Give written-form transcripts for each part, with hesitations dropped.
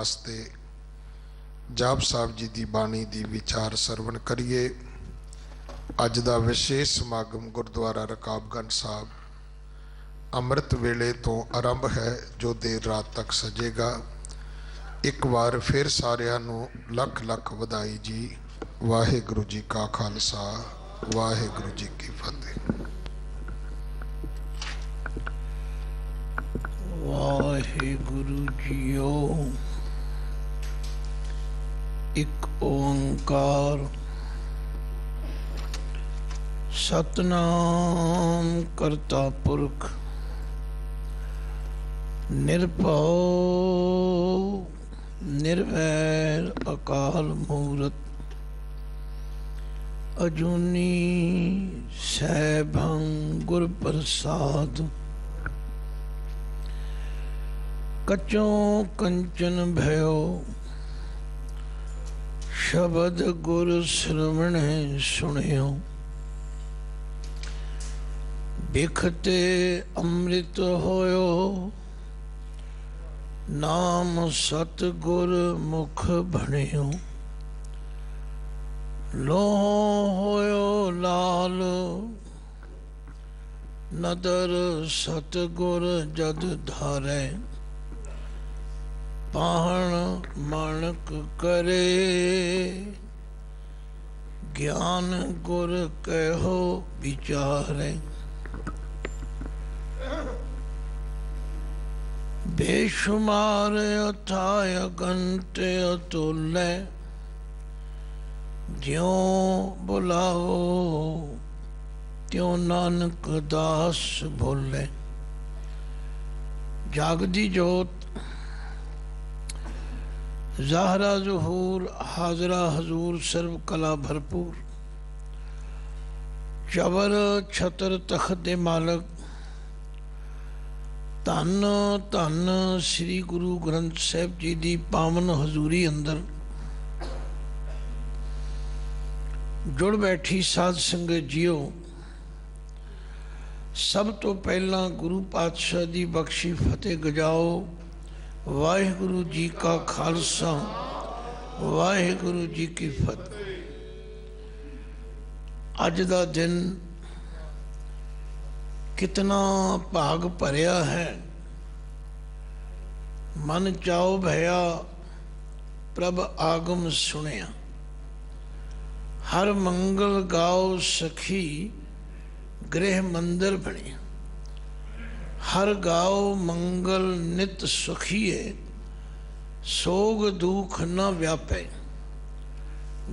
वास्ते जाप साहब जी की बाणी की विचार सरवण करिए। अज का विशेष समागम गुरुद्वारा रकाबगंज साहब अमृत वेले तो आरंभ है, जो देर रात तक सजेगा। एक बार फिर सारिਆਂ ਨੂੰ लख लख ਵਧਾਈ जी। वाहिगुरु जी का खालसा, वाहिगुरु जी की फतेह। वाहिगुरु जीओ। एक ओंकार सतनाम करता पुरख निर्भव निर्वैर अकाल मूरत अजूनी सैभं गुर प्रसाद। कच्चों कंचन भयो शब्द गुर श्रवण सुनियो। बिखते अमृत होयो नाम सतगुर मुख भणियो। लोहो होयो लाल नदर सतगुर जद धारे। पाहण माणक करे ज्ञान गुर कहो विचारे। बेशुमार अथाय अगंत अतुल्य ज्यों बुलाओ त्यों नानक दास बोले। जागदी जोत ज़ाहरा ज़ुहूर हाजरा हजूर सर्व कला भरपूर। चबर छतर तख्त दे मालक धन धन श्री गुरु ग्रंथ साहिब जी की पावन हजूरी अंदर जुड़ बैठी साध संगत जीओ। सब तो पहला गुरु पातशाह की बख्शी फतेह गजाओ। वाहिगुरु जी का खालसा, वाहिगुरु जी की फतेह। अज का दिन कितना भाग भरिया है। मन चाओ भया प्रभ आगम सुनिया। हर मंगल गाओ सखी गृह मंदिर बनिया। हर गाओ मंगल नित सुखिए सोग दुख न व्यापे।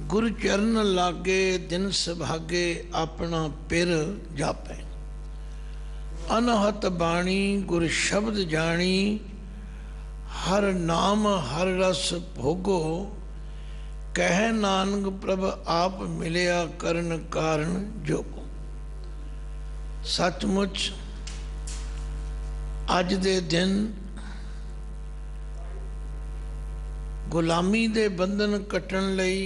गुरु चरण लागे दिन सभागे अपना पिर जापे। अनहत बाणी गुर शब्द जानी हर नाम हर रस भोगो। कह नानक प्रभ आप मिलिया करन कारण जोगो। सचमुच अज दे दिन गुलामी दे बंधन कटण लई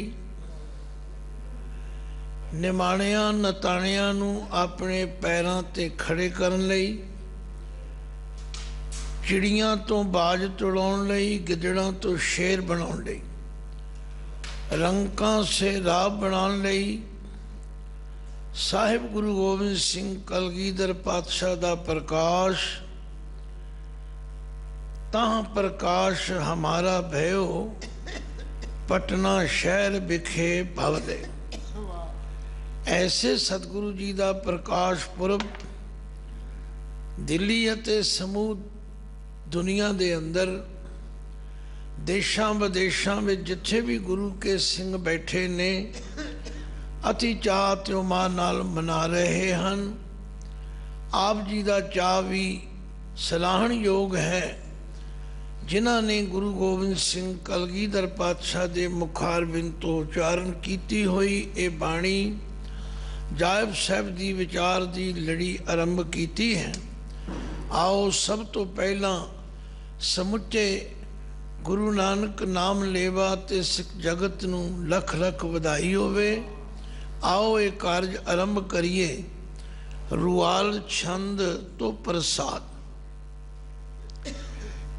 निमाणिया नताणिया नू अपने पैरों ते खड़े करन लई, चिड़ियां तो बाज तुड़ाउण लई, गिदड़ां तो शेर बनाउण लई, रंकां से राह बनाउण लई साहिब गुरु गोबिंद सिंह कलगीधर पातशाह दा प्रकाश। ताह प्रकाश हमारा भयो पटना शहर बिखे भवदे। ऐसे सतगुरु जी का प्रकाश पुरब दिल्ली अते समूह दुनिया दे अंदर देशां विदेशां में जिथे भी गुरु के सिंह बैठे ने अति चाह त्यो मां नाल मना रहे हैं। आप जी का चाह भी सलाहण योग है। जिन्हां ने गुरु गोबिंद सिंह कलगीधर पातशाह के मुखारबिंद तो उच्चारण की हुई ये बाणी जायब साहब की विचार की लड़ी आरंभ की है। आओ सब तो पहला समुचे गुरु नानक नाम लेवा ते सिख जगत नू लख लख वधाई होवे। आओ ये कार्य आरंभ करिए। रुआल छंद तो प्रसाद।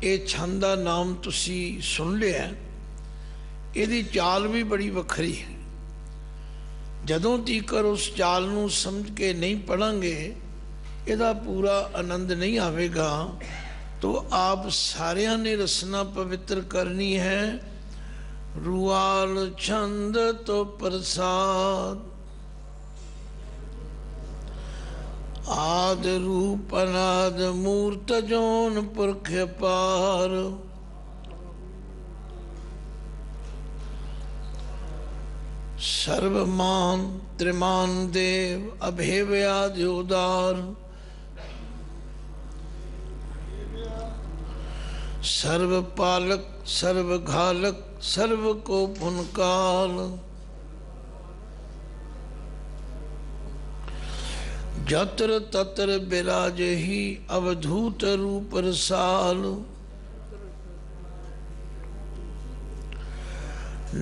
ਇਹ ਛੰਦ ਦਾ ਨਾਮ ਤੁਸੀਂ ਸੁਣ ਲਿਆ। ਇਹਦੀ ਚਾਲ ਵੀ ਬੜੀ ਵੱਖਰੀ ਹੈ। ਜਦੋਂ ਤੀਕਰ ਉਸ ਚਾਲ ਨੂੰ ਸਮਝ ਕੇ ਨਹੀਂ ਪੜਾਂਗੇ ਇਹਦਾ ਪੂਰਾ ਆਨੰਦ ਨਹੀਂ ਆਵੇਗਾ। तो आप सारिया ने रसना पवित्र करनी है। रुआल छंद तो प्रसाद, आद रूप अनाद मूर्त जोन पुरख पार। सर्वमान त्रिमान देव अभेव्याद उदार, सर्व पालक सर्व घालक सर्व को पुनकाल। जत्र तत्र बिराज ही अवधूत रूप रसाल।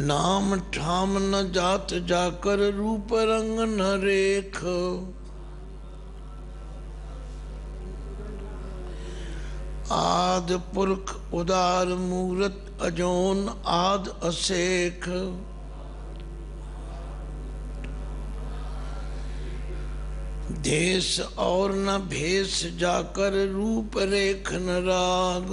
नाम ठाम न जात जाकर रूप रंग न रेख। आद पुरख उदार मूरत अजोन आद असेख। देश और न भेष जाकर रूप रेख न राग।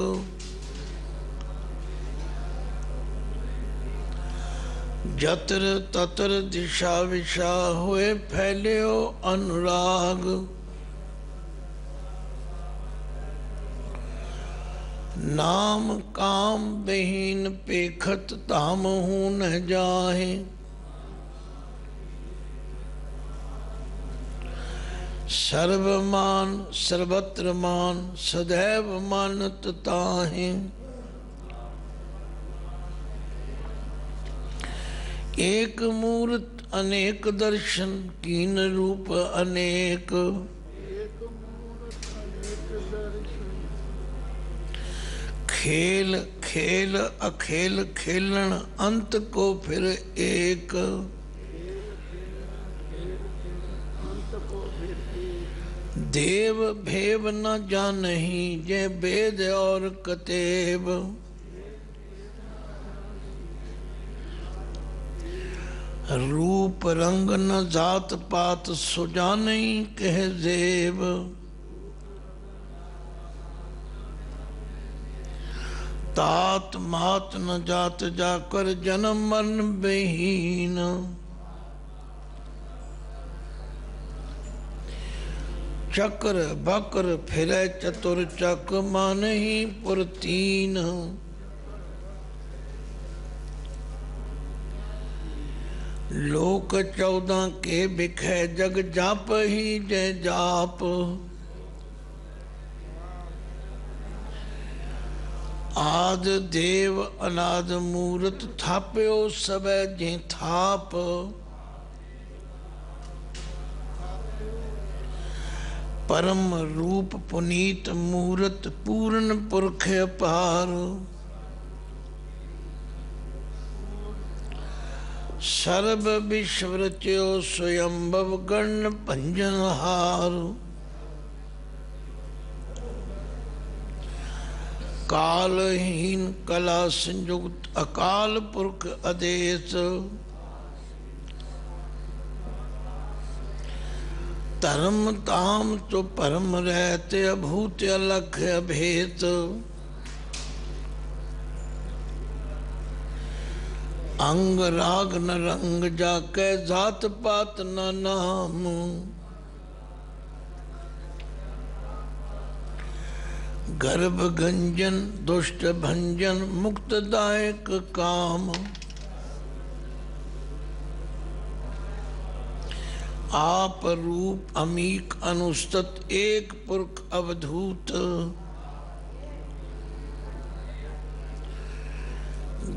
जत्र तत्र दिशा विशा हुए फैल्यो अनुराग। नाम काम बहीन पेखत ताम हूँ न जाहे। सर्वमान सर्वत्र मान सदैव मानत ताहे। एक मूर्त अनेक दर्शन कीन रूप अनेक। खेल खेल अखेल खेलन अंत को फिर एक। देव भेव न जानही जे वेद और कतेब। रूप रंग न जात पात सुजानही कह जेब। तात मात न जात जाकर जन्म मरण बेहीन। चक्र बक्र फिरे चतुर चक मान ही पुरतीन। लोक 14 के बिखे जग जाप ही जय जाप। आद देव अनाद मूरत थाप्यो सबे जे थाप। परम रूप पुनीत मूरत पूर्ण पुरख अपार। सर्व विश्व रच्यो स्वयंभव गण भंजनहार। कालहीन कला संयुक्त अकाल पुरख आदेश। धर्म ताम तो परम रहते अभूत अलख अभेत। अंग राग न रंग जाके जात पात न नाम। गर्भ गंजन दुष्ट भंजन मुक्तदायक काम। आप रूप अमीक अनुस्तत एक पुरख अवधूत।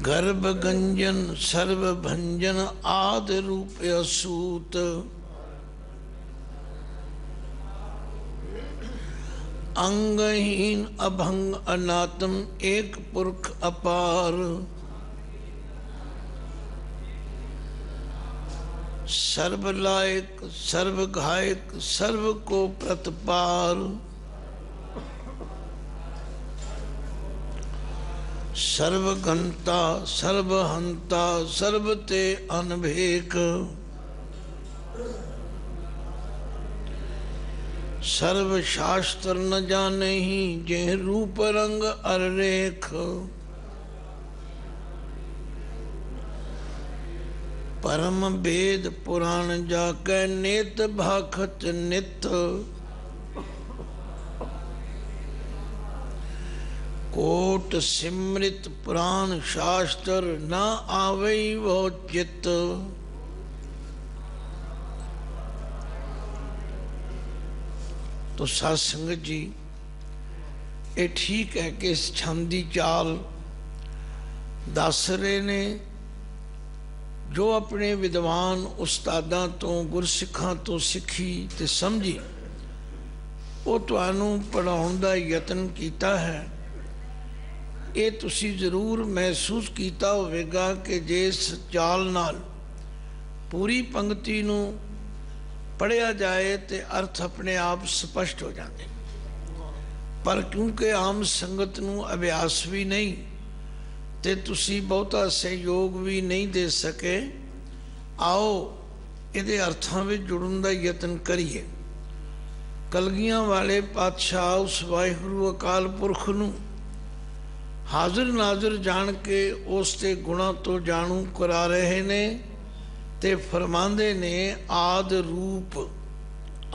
गर्भ गंजन सर्व भंजन आद रूप असूत। अंगहीन अभंग अनात्म एक पुरख अपार। सर्व लायक सर्व घायक सर्व को प्रतपार। सर्वघंता सर्वहंता सर्व ते अनभेक। सर्व शास्त्र न जाने ही जेह रूप रंग अर रेख। परम वेद पुराण जाकै नेत भाखत नित। कोट सिमृत पुराण शास्त्र न आवे वो चित। तो साध संगत जी, ये ठीक है कि इस छंद की चाल दस रहे ने जो अपने विद्वान उस्तादां तो गुरसिखां तो सीखी ते समझी, वो तुहानू पढ़ाउण दा यतन कीता है। ये तुसी जरूर महसूस किया होवेगा कि जिस चाल नाल पूरी पंक्ति नू पढ़िया जाए तो अर्थ अपने आप स्पष्ट हो जाते, पर क्योंकि आम संगत नू अभ्यास भी नहीं ते तुसी बहुता सहयोग भी नहीं दे सके, आओ इहदे अर्थां विच जुड़न दा यतन करिए। कलगियां वाले पातशाह उस वाहिगुरू अकाल पुरख नू हाजिर नाजिर जान के उसके गुणा तो जानू करा रहे ने ते फरमांदे ने आद रूप।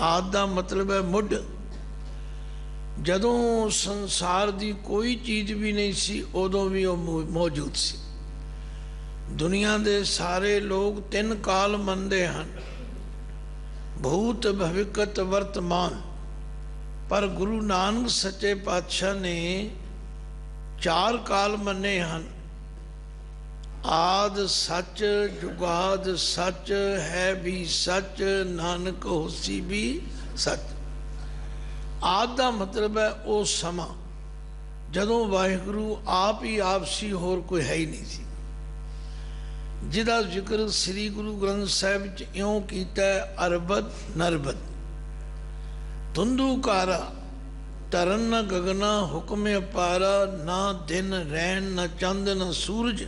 आद का मतलब है मुढ़। जदों संसार दी कोई चीज़ भी नहीं सी उदों भी वो मौजूद सी। दुनिया दे सारे लोग तीन काल मनते हैं, भूत भविष्यत वर्तमान, पर गुरु नानक सच्चे पातशाह ने चार काल मन्ने हैं। आद सच, जुगाद सच, है भी सच, नानक होसी भी सच। आद का मतलब है वो समा जदों वाहिगुरु आप ही आप सी, होर कोई है ही नहीं सी, जिहदा जिक्र श्री गुरु ग्रंथ साहिब च इउं कीता है, अरबद नरबद धुंधुकारा तरन न गगना हुक्म अपारा। ना दिन रैन न चंद न सूरज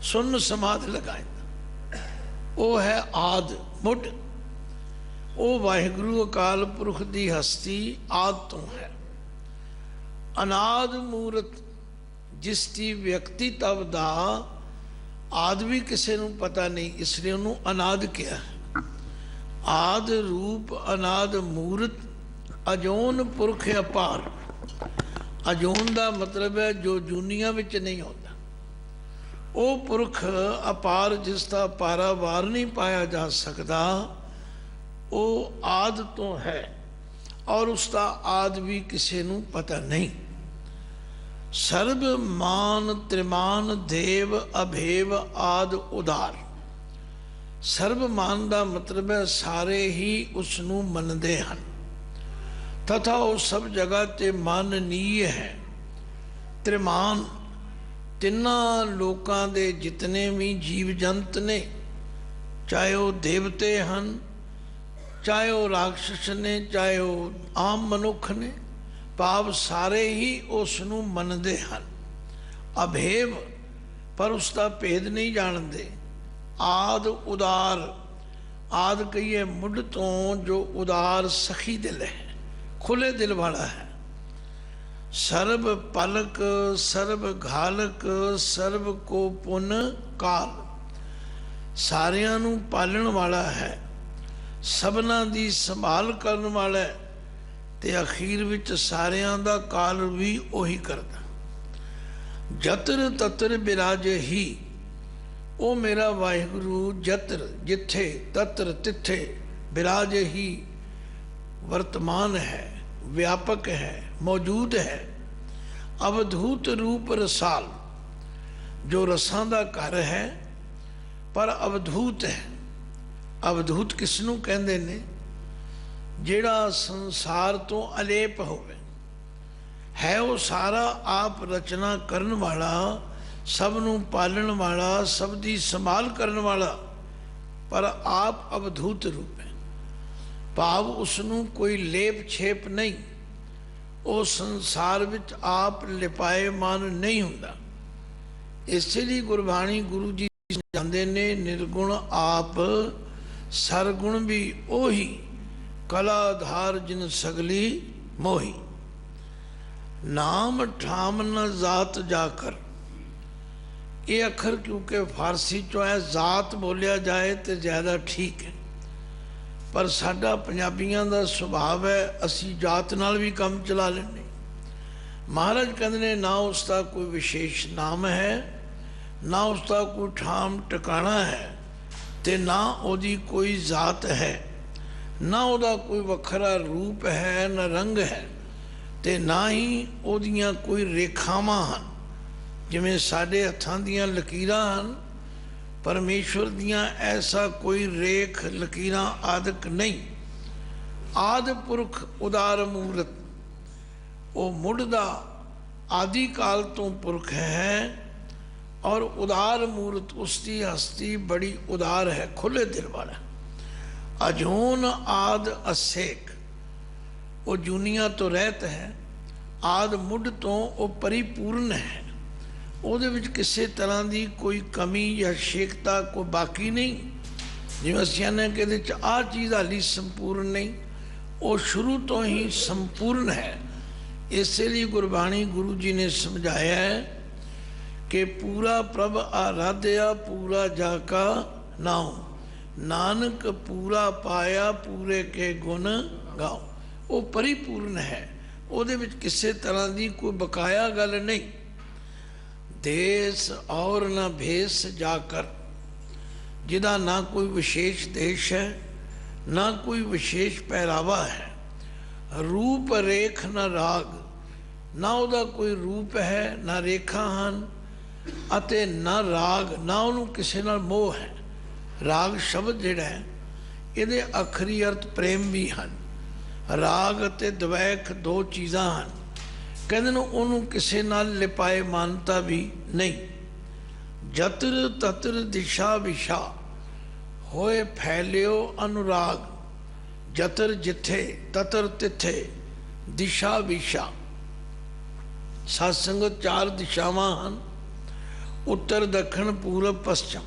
सुन समाध लगाए। वो है आद मुढ़। वो वाहिगुरु अकाल पुरख की हस्ती आद तो है। अनाद मूरत जिसकी व्यक्ति तब दा आद भी किसी को पता नहीं, इसलिए उन्होंने अनाद किया है। आद रूप अनाद मूरत अजोन पुरख अपार। अजोन का मतलब है जो दुनिया विच नहीं होता। वो पुरख अपार जिसका पारावार नहीं पाया जा सकता, वो आद तो है और उसका आद भी किसी को पता नहीं। सर्व मान त्रिमान देव अभेव आद उदार। सर्व मान का मतलब है सारे ही उसनू मनते हैं तथा वो सब जगह ते माननीय है। त्रिमान तिना लोकां दे जितने भी जीव जंत ने, चाहे वो देवते हैं, चाहे वो राक्षस ने, चाहे वो आम मनुख ने, भाव सारे ही उसनू मनते हैं। अभेव पर उसका भेद नहीं जानते। आद उदार। आद कहिए मुढ़ तो जो उदार सखी दिल है, खुले दिल वाला है। सर्व पलक सर्व घालक सर्व को पुन काल। सारियां नू पालन वाला है, सबना दी संभाल करन वाला है, ते अखीर विच सारियां दा काल भी ओही करदा। जतर ततर बिराज ही। ओ मेरा वाहिगुरु जतर जिथे, ततर तिथे, बिराज ही वर्तमान है, व्यापक है, मौजूद है। अवधूत रूप रसाल। जो रसां दा घर है पर अवधूत है। अवधूत किसनू कहंदे ने? जिहड़ा संसार तो अलेप होवे है। वो सारा आप रचना करन वाला, सबनू पालन वाला, सब दी संभाल करन वाला, पर आप अवधूत रूप है। भाव उसनू कोई लेप छेप नहीं। वो संसार विच आप लिपाएमान नहीं हुंदा। ਇਸੇ ਲਈ ਗੁਰਬਾਣੀ ਗੁਰੂ ਜੀ ਸਮਝਾਉਂਦੇ ਨੇ, ਨਿਰਗੁਣ ਆਪ ਸਰਗੁਣ ਵੀ ਉਹੀ, ਕਲਾ ਆਧਾਰ ਜਿਨ ਸਗਲੀ ਮੋਹੀ। ਨਾਮ ਠਾਮ ਨ ਜ਼ਾਤ ਜਾ ਕਰ। ਇਹ ਅੱਖਰ ਕਿਉਂਕਿ ਫਾਰਸੀ ਚੋਂ ਹੈ, ਜ਼ਾਤ ਬੋਲਿਆ ਜਾਏ ਤੇ ਜ਼ਿਆਦਾ ਠੀਕ ਹੈ, ਪਰ ਸਾਡਾ ਪੰਜਾਬੀਆਂ ਦਾ ਸੁਭਾਵ ਹੈ ਅਸੀਂ ਜਾਤ ਨਾਲ ਵੀ ਕੰਮ ਚਲਾ ਲੈਂਦੇ। ਮਹਾਰਾਜ ਕਹਿੰਦੇ ਨੇ ਨਾ ਉਸ ਦਾ ਕੋਈ ਵਿਸ਼ੇਸ਼ ਨਾਮ ਹੈ, ਨਾ ਉਸ ਦਾ ਕੋਈ ਠਾਮ ਟਿਕਾਣਾ ਹੈ, ਤੇ ਨਾ ਉਹਦੀ ਕੋਈ ਜ਼ਾਤ ਹੈ, ਨਾ ਉਹਦਾ ਕੋਈ ਵੱਖਰਾ ਰੂਪ ਹੈ, ਨਾ ਰੰਗ ਹੈ, ਤੇ ਨਾ ਹੀ ਉਹਦੀਆਂ ਕੋਈ ਰੇਖਾਵਾਂ ਹਨ। ਜਿਵੇਂ ਸਾਡੇ ਹੱਥਾਂ ਦੀਆਂ ਲਕੀਰਾਂ ਹਨ, ਪਰਮੇਸ਼ਵਰ ਦੀਆਂ ਐਸਾ ਕੋਈ ਰੇਖ ਲਕੀਰਾਂ ਆਦਿਕ ਨਹੀਂ। ਆਦਿ ਪੁਰਖ ਉਦਾਰ ਮੂਰਤ, ਉਹ ਮੁੱਢ ਦਾ ਆਦਿ ਕਾਲ ਤੋਂ ਪੁਰਖ ਹੈ, ਔਰ ਉਦਾਰ ਮੂਰਤ ਉਸ ਦੀ ਹਸਤੀ ਬੜੀ ਉਦਾਰ ਹੈ, ਖੁੱਲੇ ਦਿਲ ਵਾਲਾ। ਅਜੂਨ ਆਦ ਅਸੇਕ, ਉਹ ਜੂਨੀਆਂ ਤੋਂ ਰਹਿਤ ਹੈ, ਆਦ ਮੁੱਢ ਤੋਂ ਉਹ ਪਰਿਪੂਰਨ ਹੈ, ਉਹਦੇ ਵਿੱਚ ਕਿਸੇ ਤਰ੍ਹਾਂ ਦੀ ਕੋਈ ਕਮੀ ਜਾਂ ਸ਼ੇਕਤਾ ਕੋਈ ਬਾਕੀ ਨਹੀਂ। ਜਿਵੇਂ ਅਸੀਂ ਕਹਿੰਦੇ ਕਿ ਇਹਦੇ 'ਚ ਆਹ ਚੀਜ਼ ਹਾਲੀ ਸੰਪੂਰਨ ਨਹੀਂ, ਉਹ ਸ਼ੁਰੂ ਤੋਂ ਹੀ ਸੰਪੂਰਨ ਹੈ। ਇਸੇ ਲਈ ਗੁਰਬਾਣੀ ਗੁਰੂ ਜੀ ਨੇ ਸਮਝਾਇਆ ਹੈ ਕਿ ਪੂਰਾ ਪ੍ਰਭ ਆਰਾਧਿਆ ਪੂਰਾ ਜਾ ਕਾ ਨਾਉ, ਨਾਨਕ ਪੂਰਾ ਪਾਇਆ ਪੂਰੇ ਕੇ ਗੁਣ ਗਾਓ। ਉਹ ਪਰਿਪੂਰਨ ਹੈ, ਉਹਦੇ ਵਿੱਚ ਕਿਸੇ ਤਰ੍ਹਾਂ ਦੀ ਕੋਈ ਬਕਾਇਆ ਗੱਲ ਨਹੀਂ। ਦੇਸ ਔਰ ਨਾ ਭੇਸ ਜਾ ਕਰ, ਜਿਹਦਾ ਨਾ ਕੋਈ ਵਿਸ਼ੇਸ਼ ਦੇਸ਼ ਹੈ, ਨਾ ਕੋਈ ਵਿਸ਼ੇਸ਼ ਪਹਿਰਾਵਾ ਹੈ। ਰੂਪ ਰੇਖ ਨਾ ਰਾਗ, ਨਾ ਉਹਦਾ ਕੋਈ ਰੂਪ ਹੈ, ਨਾ ਰੇਖਾ ਹਨ, ਅਤੇ ਨਾ ਰਾਗ, ਨਾ ਉਹਨੂੰ ਕਿਸੇ ਨਾਲ ਮੋਹ ਹੈ। ਰਾਗ ਸ਼ਬਦ ਜਿਹੜਾ ਹੈ ਇਹਦੇ ਆਖਰੀ ਅਰਥ ਪ੍ਰੇਮ ਵੀ ਹਨ। ਰਾਗ ਅਤੇ ਦਵੈਖ ਦੋ ਚੀਜ਼ਾਂ ਹਨ। ਕਹਿੰਦੇ ਨੇ ਉਹਨੂੰ ਕਿਸੇ ਨਾਲ ਲਿਪਾਏ ਮਾਨਤਾ ਵੀ ਨਹੀਂ। ਜਤਰ ਤਤਰ ਦਿਸ਼ਾ ਵਿਸ਼ਾ ਹੋਏ ਫੈਲਿਓ ਅਨੁਰਾਗ, ਜਤਰ ਜਿੱਥੇ, ਤਤਰ ਤਿੱਥੇ, ਦਿਸ਼ਾ ਵਿਸ਼ਾ। ਸਤਸੰਗਤ ਚਾਰ ਦਿਸ਼ਾਵਾਂ ਹਨ, ਉੱਤਰ ਦੱਖਣ ਪੂਰਬ ਪੱਛਮ,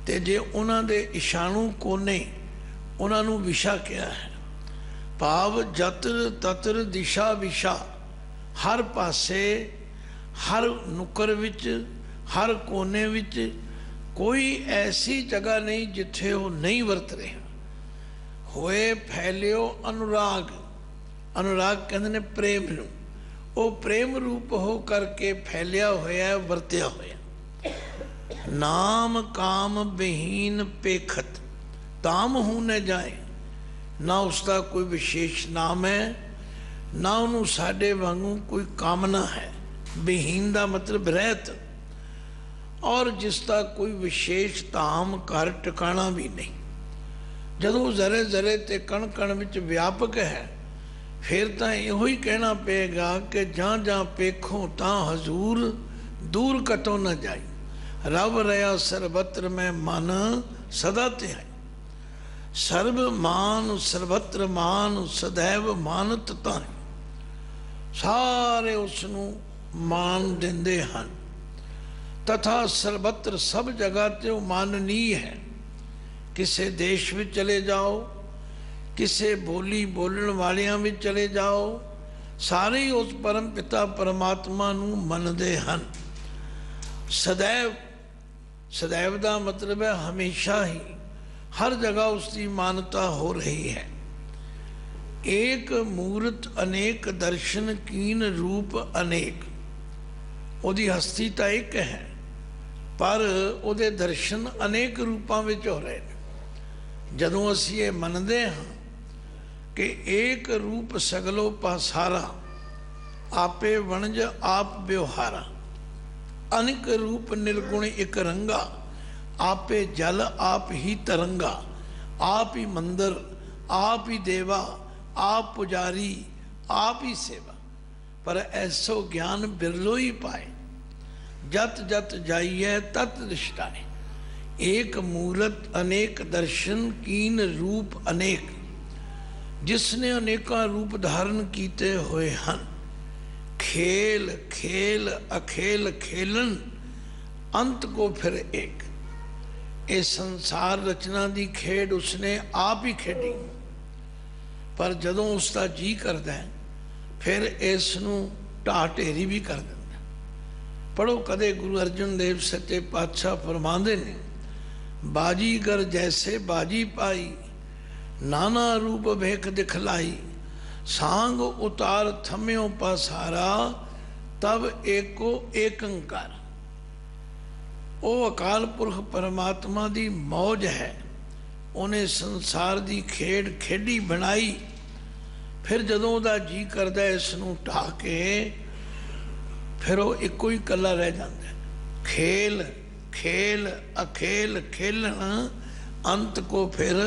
ਤੇ ਜੇ ਉਹਨਾਂ ਦੇ ਇਸ਼ਾਨੂ ਕੋਨੇ ਉਹਨਾਂ ਨੂੰ ਵਿਸ਼ਾ ਕਿਹਾ ਹੈ। ਭਾਵ ਜਤਰ ਤਤਰ ਦਿਸ਼ਾ ਵਿਸ਼ਾ, ਹਰ ਪਾਸੇ, ਹਰ ਨੁੱਕਰ ਵਿੱਚ, ਹਰ ਕੋਨੇ ਵਿੱਚ ਕੋਈ ਐਸੀ ਜਗ੍ਹਾ ਨਹੀਂ ਜਿੱਥੇ ਉਹ ਨਹੀਂ ਵਰਤ ਰਿਹਾ। ਹੋਏ ਫੈਲਿਓ ਅਨੁਰਾਗ, ਅਨੁਰਾਗ ਕਹਿੰਦੇ ਨੇ ਪ੍ਰੇਮ ਨੂੰ, ਉਹ ਪ੍ਰੇਮ ਰੂਪ ਹੋ ਕਰਕੇ ਫੈਲਿਆ ਹੋਇਆ, ਵਰਤਿਆ ਹੋਇਆ। ਨਾਮ ਕਾਮ ਬਹੀਨ ਪੇਖਤ, ਤਾਮ ਹੂਨੇ ਜਾਏ, ਨਾ ਉਸਦਾ ਕੋਈ ਵਿਸ਼ੇਸ਼ ਨਾਮ ਹੈ, ਨਾ ਉਹਨੂੰ ਸਾਡੇ ਵਾਂਗੂ ਕੋਈ ਕਾਮਨਾ ਹੈ। ਬਹੀਨ ਦਾ ਮਤਲਬ ਰਹਿਤ, ਔਰ ਜਿਸ ਦਾ ਕੋਈ ਵਿਸ਼ੇਸ਼ ਧਾਮ ਘਰ ਟਿਕਾਣਾ ਵੀ ਨਹੀਂ। ਜਦੋਂ ਜ਼ਰੇ ਜ਼ਰੇ ਤੇ ਕਣ ਕਣ ਵਿੱਚ ਵਿਆਪਕ ਹੈ, ਫਿਰ ਤਾਂ ਇਹੋ ਹੀ ਕਹਿਣਾ ਪਏਗਾ ਕਿ ਜਾਂ ਜਾਂ ਪੇਖੋ ਤਾਂ ਹਜ਼ੂਰ, ਦੂਰ ਕਤੋਂ ਨਾ ਜਾਈ। ਰਬ ਰਿਹਾ ਸਰਬਤਰ ਮੈਂ ਮਨ ਸਦਾ ਧਿਆਈ। ਸਰਬ ਮਾਨ ਸਰਬਤਰ ਮਾਨ ਸदैव ਮਾਨਤ ਤਾਂ, ਸਾਰੇ ਉਸ ਨੂੰ ਮਾਨ ਦਿੰਦੇ ਹਨ। ਤਥਾ ਸਰਬਤਰ, ਸਭ ਜਗ੍ਹਾ ਤੇ ਉਹ ਮਾਨਨੀय ਹੈ। ਕਿਸੇ ਦੇਸ਼ ਵਿੱਚ ਚਲੇ ਜਾਓ, ਕਿਸੇ ਬੋਲੀ ਬੋਲਣ ਵਾਲਿਆਂ ਵਿੱਚ ਚਲੇ ਜਾਓ, ਸਾਰੇ ਹੀ ਉਸ ਪਰਮ ਪਿਤਾ ਪਰਮਾਤਮਾ ਨੂੰ ਮੰਨਦੇ ਹਨ। ਸदैव, ਸदैव ਦਾ ਮਤਲਬ ਹੈ ਹਮੇਸ਼ਾ ਹੀ, ਹਰ ਜਗ੍ਹਾ ਉਸ ਦੀ ਮਾਨਤਾ ਹੋ ਰਹੀ ਹੈ। ਏਕ ਮੂਰਤ ਅਨੇਕ ਦਰਸ਼ਨ ਕੀਨ ਰੂਪ ਅਨੇਕ, ਉਹਦੀ ਹਸਤੀ ਤਾਂ ਇੱਕ ਹੈ, ਪਰ ਉਹਦੇ ਦਰਸ਼ਨ ਅਨੇਕ ਰੂਪਾਂ ਵਿੱਚ ਹੋ ਰਹੇ ਨੇ। ਜਦੋਂ ਅਸੀਂ ਇਹ ਮੰਨਦੇ ਹਾਂ ਕਿ ਏਕ ਰੂਪ ਸਗਲੋ ਪਾਸਾਰਾ, ਆਪੇ ਵਣਜ ਆਪ ਵਿਵਹਾਰਾ, ਅਨੇਕ ਰੂਪ ਨਿਰਗੁਣ ਇੱਕ ਰੰਗਾ, आपे जल आप ही तरंगा, आप ही मंदिर, आप ही देवा, आप पुजारी, आप ही सेवा। पर ऐसो ज्ञान बिरलो ही पाए, जत जत जाइए तत दृष्टाए। एक मूरत अनेक दर्शन कीन रूप अनेक, जिसने अनेका रूप धारण कीते हुए हन। खेल खेल अखेल खेलन, अंत को फिर एक। ये संसार रचना की खेड उसने आप ही खेडी, पर जदों उसका जी करता है फिर इसनूं ढा ढेरी भी कर दिंदा। पढ़ो कदे गुरु अर्जन देव सच्चे पातशाह फरमांदे ने, बाजीगर जैसे बाजी पाई, नाना रूप भेख दिखलाई, सांग उतार थम्यो पासारा, तब एको एकंकार। वो अकाल पुरख परमात्मा दी मौज है, उन्हें संसार दी खेड खेडी बनाई, फिर जदों दा जी करदा इसनूं ढा के फिर वो एको ही कला रह जाता है। खेल खेल अखेल खेलन, अंत को फिर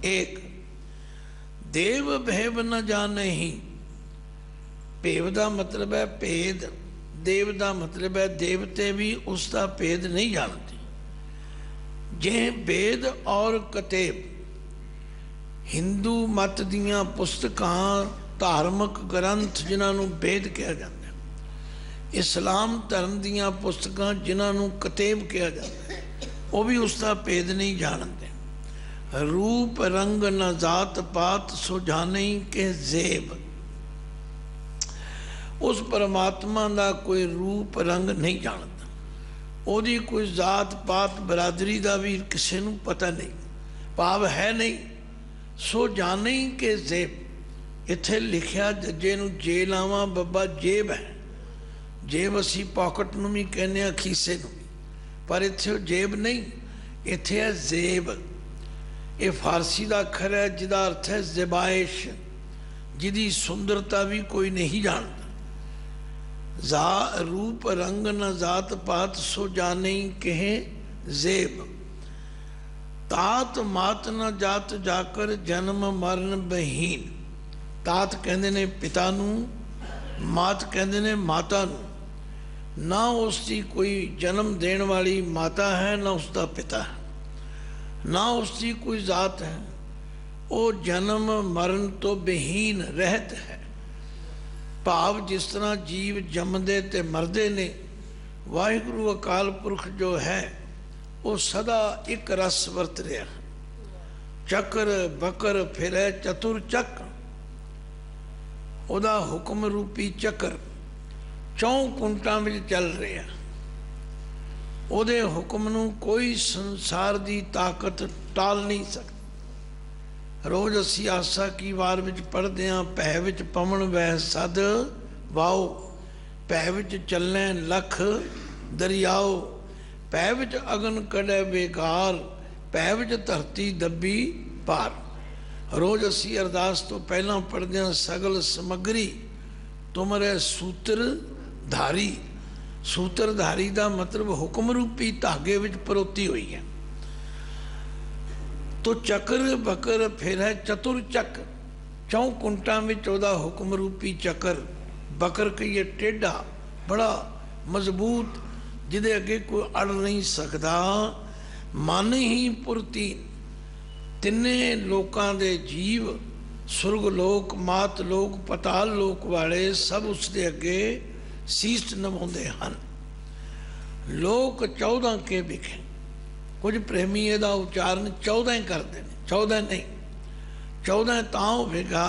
एक। देव भेव न जाने ही, भेव का मतलब है भेद, देव का मतलब है देवते भी उसका भेद नहीं जानते। जे वेद और कतेब हिंदू मत दियां पुस्तकां, धार्मिक ग्रंथ जिन्होंने वेद कहा जाता है, इस्लाम धर्म दियां पुस्तकां जिन्होंने कतेब कहा जाता है, वो भी उसका भेद नहीं जानते। रूप रंग न जात पात सो जाने के जेब। उस परमात्मा का कोई रूप रंग नहीं जानता, ओदी कोई जात पात बरादरी का भी किसी को पता नहीं, भाव है नहीं। सो जाने के जेब। इत्थे लिखिया जजे नूं जे लावां बब्बा जेब है। जेब असी पॉकेट नूं भी कहने खीसे नूं, पर इत्थे जेब नहीं, इत्थे है जेब। ये फारसी का अखर है जिहदा अर्थ है ज़बाइश, जिहदी सुंदरता भी कोई नहीं जानता। जा रूप रंग न जात पात सो जाने कहे जेब। तात मात न जात जाकर जन्म मरण बहीन। तात कहते ने पिता नूं, मात कहते ने माता नूं। ना उसकी कोई जन्म देने वाली माता है, ना उसका पिता है, ना उसकी कोई जात है। वो जन्म मरण तो बेहीन रहत है। भाव जिस तरह जीव जमदे ते मरदे ने, वाहिगुरु अकाल पुरख जो है वो सदा एक रस वरत रहा। चक्र बकर फिरे चतुर चक्र, ओदा हुक्म रूपी चक्र चौं कुंटां विच चल रहा। ओदे हुक्म नूं कोई संसार दी ताकत टाल नहीं सकती। रोज असी आसा की वार विच पढ़ते हैं, भै विच पवन वह सद वाओ, भै विच चलने लख दरियाओ, भै विच अगन कड़े बेकार, भै विच धरती दबी पार। रोज असी अरदास तो पहला पढ़ते हैं, सगल समग्री तुमरे सूत्रधारी। सूत्रधारी का मतलब हुक्म रूपी धागे विच परोती हुई है। तो चक्र बकर फिर है चतुर चक्र, चौं कुंटां विच ओदा हुक्म रूपी चक्र। बकर कहिए टेढ़ा, बड़ा मजबूत, जिदे अगे कोई अड़ नहीं सकता। मन ही पुरती, तिन्ने लोकां दे जीव, सुरग लोक, मात लोक, पताल लोक वाले सब उसके अगे सीस नवाउंदे हन। लोक 14 के विखे। कुछ प्रेमी इहदा उच्चारण 14 करते हैं, 14 नहीं। 14 तां होवेगा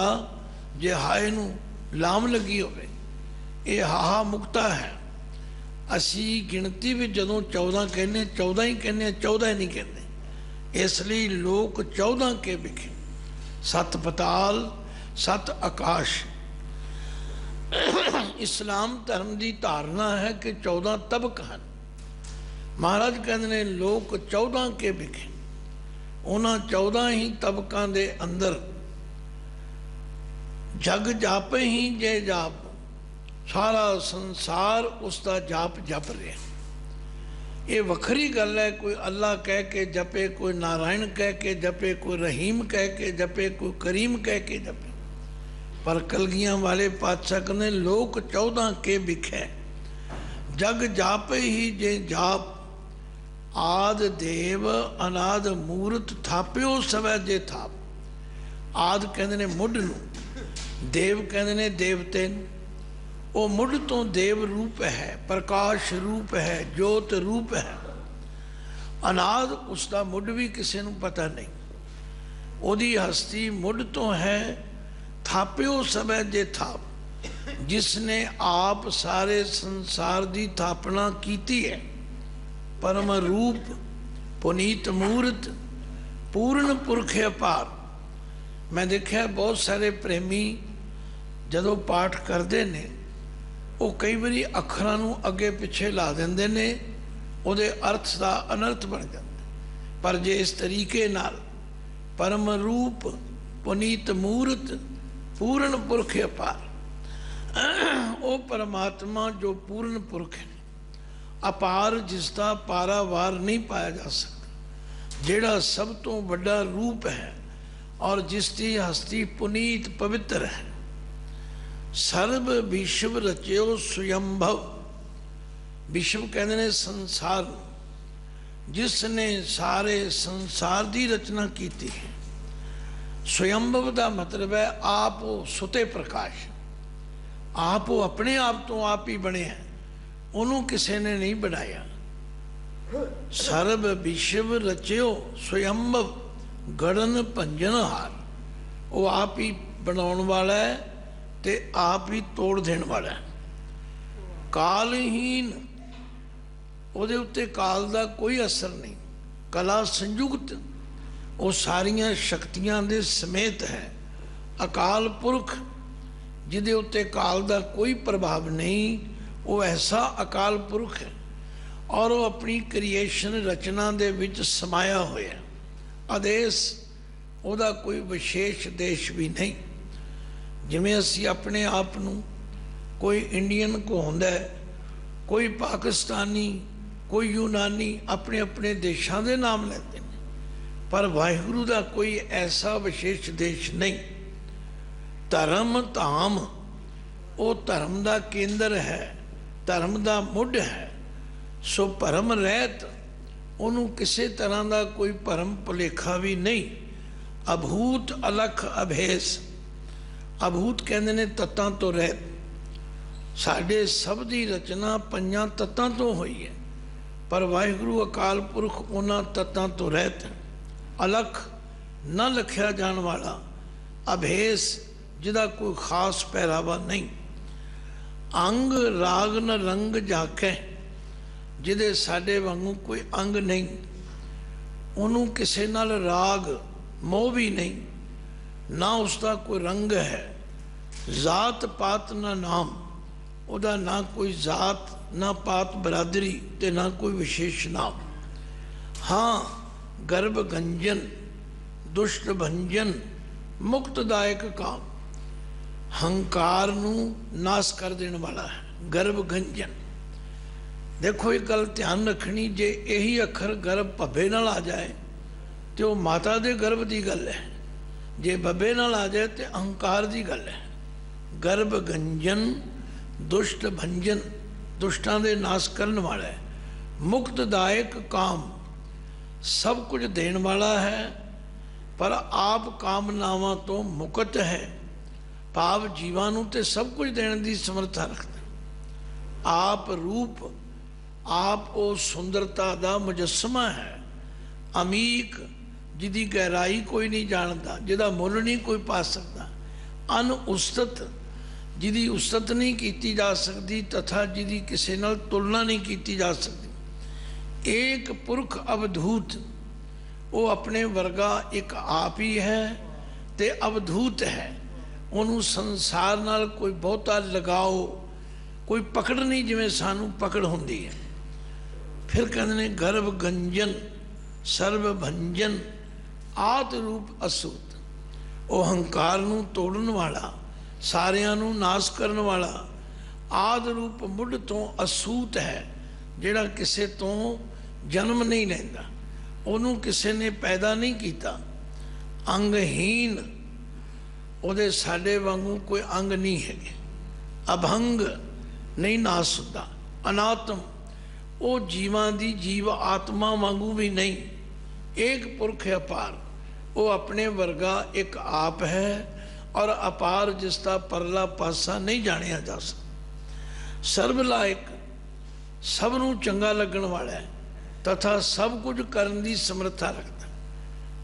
जे हाए नूं लाम लगी होवे। ये हाहा मुक्ता है। असी गिणती भी जदों 14 कहने 14 ही कहने, 14 नहीं कहते। इसलिए लोक 14 के विखे। 7 पताल 7 आकाश। इस्लाम धर्म की धारणा है कि 14 तबक हैं। महाराज कहते हैं लोक 14 के विखे। उन्होंने 14 ही तबकों के अंदर जग जाप ही जे जाप, सारा संसार उसका जाप जप रहा। ये वखरी गल है, कोई अल्लाह कह के जपे, कोई नारायण कह के जपे, कोई रहीम कह के जपे, कोई करीम कह के जपे। पर कलगियां वाले पातशाह कहते लोक 14 के विखे, जग जाप ही जे जाप, आद देव अनाद मूरत थाप्यो सवै जे थाप। आद कहते ने मुढ़ नूं, देव कहते ने देवते नूं, वो मुढ़ तो देव रूप है, प्रकाश रूप है, जोत रूप है। अनाद उसका मुढ़ भी किसी को पता नहीं। ओदी हस्ती मुढ़ तो है, थाप्यो सबे जे थाप, जिसने आप सारे संसार की थापना कीती है। परम रूप पुनीत मूर्त पूर्ण पुरख अपार। मैं देखा बहुत सारे प्रेमी जदों पाठ करते ने, वो कई बारी अखरां नूं अगे पिछे ला देंदे ने, उहदे अर्थ का अनर्थ बन जाता। पर जे इस तरीके नाल परम रूप पुनीत मूर्त पूर्ण पुरख अपार, वो परमात्मा जो पूर्ण पुरख है, अपार जिसका पारावार नहीं पाया जा सकता, जेड़ा सब तो बड़ा रूप है और जिसकी हस्ती पुनीत पवित्र है। सर्व विश्व रचियो स्वयंभव, विश्व कहते ने संसार, जिसने सारे संसार की रचना की है। स्वयंभव का मतलब है आप वो सुते प्रकाश, आप वो अपने आप तो आप ही बने हैं, उन्होंने किसी ने नहीं बनाया। सर्व विश्व रचियो स्वयंभव गणन भंजनहार, वो आप ही बनाने वाला है ते आप ही तोड़ देने वाला है। कालहीन, ਉਹਦੇ ਉੱਤੇ काल का कोई असर नहीं। कला संयुक्त, वो सारिया शक्तियां दे समेत है। अकाल पुरख, जिहदे उत्ते काल का कोई प्रभाव नहीं, वो ऐसा अकाल पुरख है और वो अपनी क्रिएशन रचना दे विच समाया होया। आदेश ਉਹਦਾ कोई विशेष देश भी नहीं। जिमें असी अपने आप नूं कोई इंडियन को होंदा है, कोई पाकिस्तानी, कोई यूनानी, अपने अपने देशों के नाम लेते हैं, पर वाहिगुरु का कोई ऐसा विशेष देश नहीं। धर्म धाम, वो धर्म का केंद्र है, धर्म का मुढ़ है। सो भरम रहत, उन्होंने किसी तरह का कोई भरम भुलेखा भी नहीं। अभूत अलख अभेस, अभूत कहते ने तत्तां तो रहत। साढ़े सब की रचना पंजां तत्तां तो हुई है, पर वाहिगुरु अकाल पुरख उन्हां तत्तां तो रहत है। अलख न लखिया जाने वाला, अभेस जिहदा कोई खास पहरावा नहीं। अंग राग न रंग जाके, जिहदे साडे वांगू कोई अंग नहीं, उन्होंने किसी नाल राग मोह भी नहीं, ना उसका कोई रंग है। जात पात ना नाम, उदा ना कोई जात ना पात बरादरी ते ना कोई विशेष नाम। हाँ, गर्भ गंजन दुष्ट भंजन मुक्तदायक काम, हंकार नू नाश कर देने वाला है। गर्भ गंजन, देखो एक गल ध्यान रखनी, जे यही अखर गर्भ भब्बे नाल आ जाए तो माता दे गर्भ की गल है, जे बब्बे नाल आ जाए तो अहंकार की गल है। गर्भ गंजन दुष्ट भंजन, दुष्टां दे नाश करने वाला है। मुक्तदायक काम, सब कुछ देने वाला है, पर आप कामनावां तो मुक्त है। भाव जीवां नूं ते सब कुछ देने की समर्था रखता। आप रूप, आप वो सुंदरता का मुजस्समा है। अमीक, जिदी गहराई कोई नहीं जानता, जिदा मुल नहीं कोई पा सकता। अनउस्तत, जिदी उस्तत नहीं की जा सकती, तथा जिदी किसी नाल तुलना नहीं की जा सकती। एक पुरख अवधूत, वो अपने वर्गा एक आप ही है ते अवधूत है। उन्होंने संसार नाल कोई बहुता लगाओ, कोई पकड़ नहीं, जिमें सानू पकड़ होंदी है। फिर कहते हैं गर्भ गंजन सर्व भंजन आद रूप असूत, वो हंकार नू तोड़न वाला, सारियां नू नाश करने वाला। आद रूप मुढ़ तो असूत है, जिहड़ा किसे तो जन्म नहीं लैंदा, उन्होंने किसी ने पैदा नहीं किया। अंगहीन, ਉਹਦੇ ਸਾਡੇ वांगू कोई अंग नहीं है। अभंग, नहीं नाश होता। अनात्म, वो जीवां दी जीव आत्मा वांगू भी नहीं। एक पुरख अपार, वो अपने वर्गा एक आप है और अपार जिसका परला पासा नहीं जानिया जा सकता। ਸਰਬ ਲਾਇਕ, ਸਭ ਨੂੰ ਚੰਗਾ ਲੱਗਣ ਵਾਲਾ ਹੈ, ਤਥਾ ਸਭ ਕੁਝ ਕਰਨ ਦੀ ਸਮਰੱਥਾ ਰੱਖਦਾ।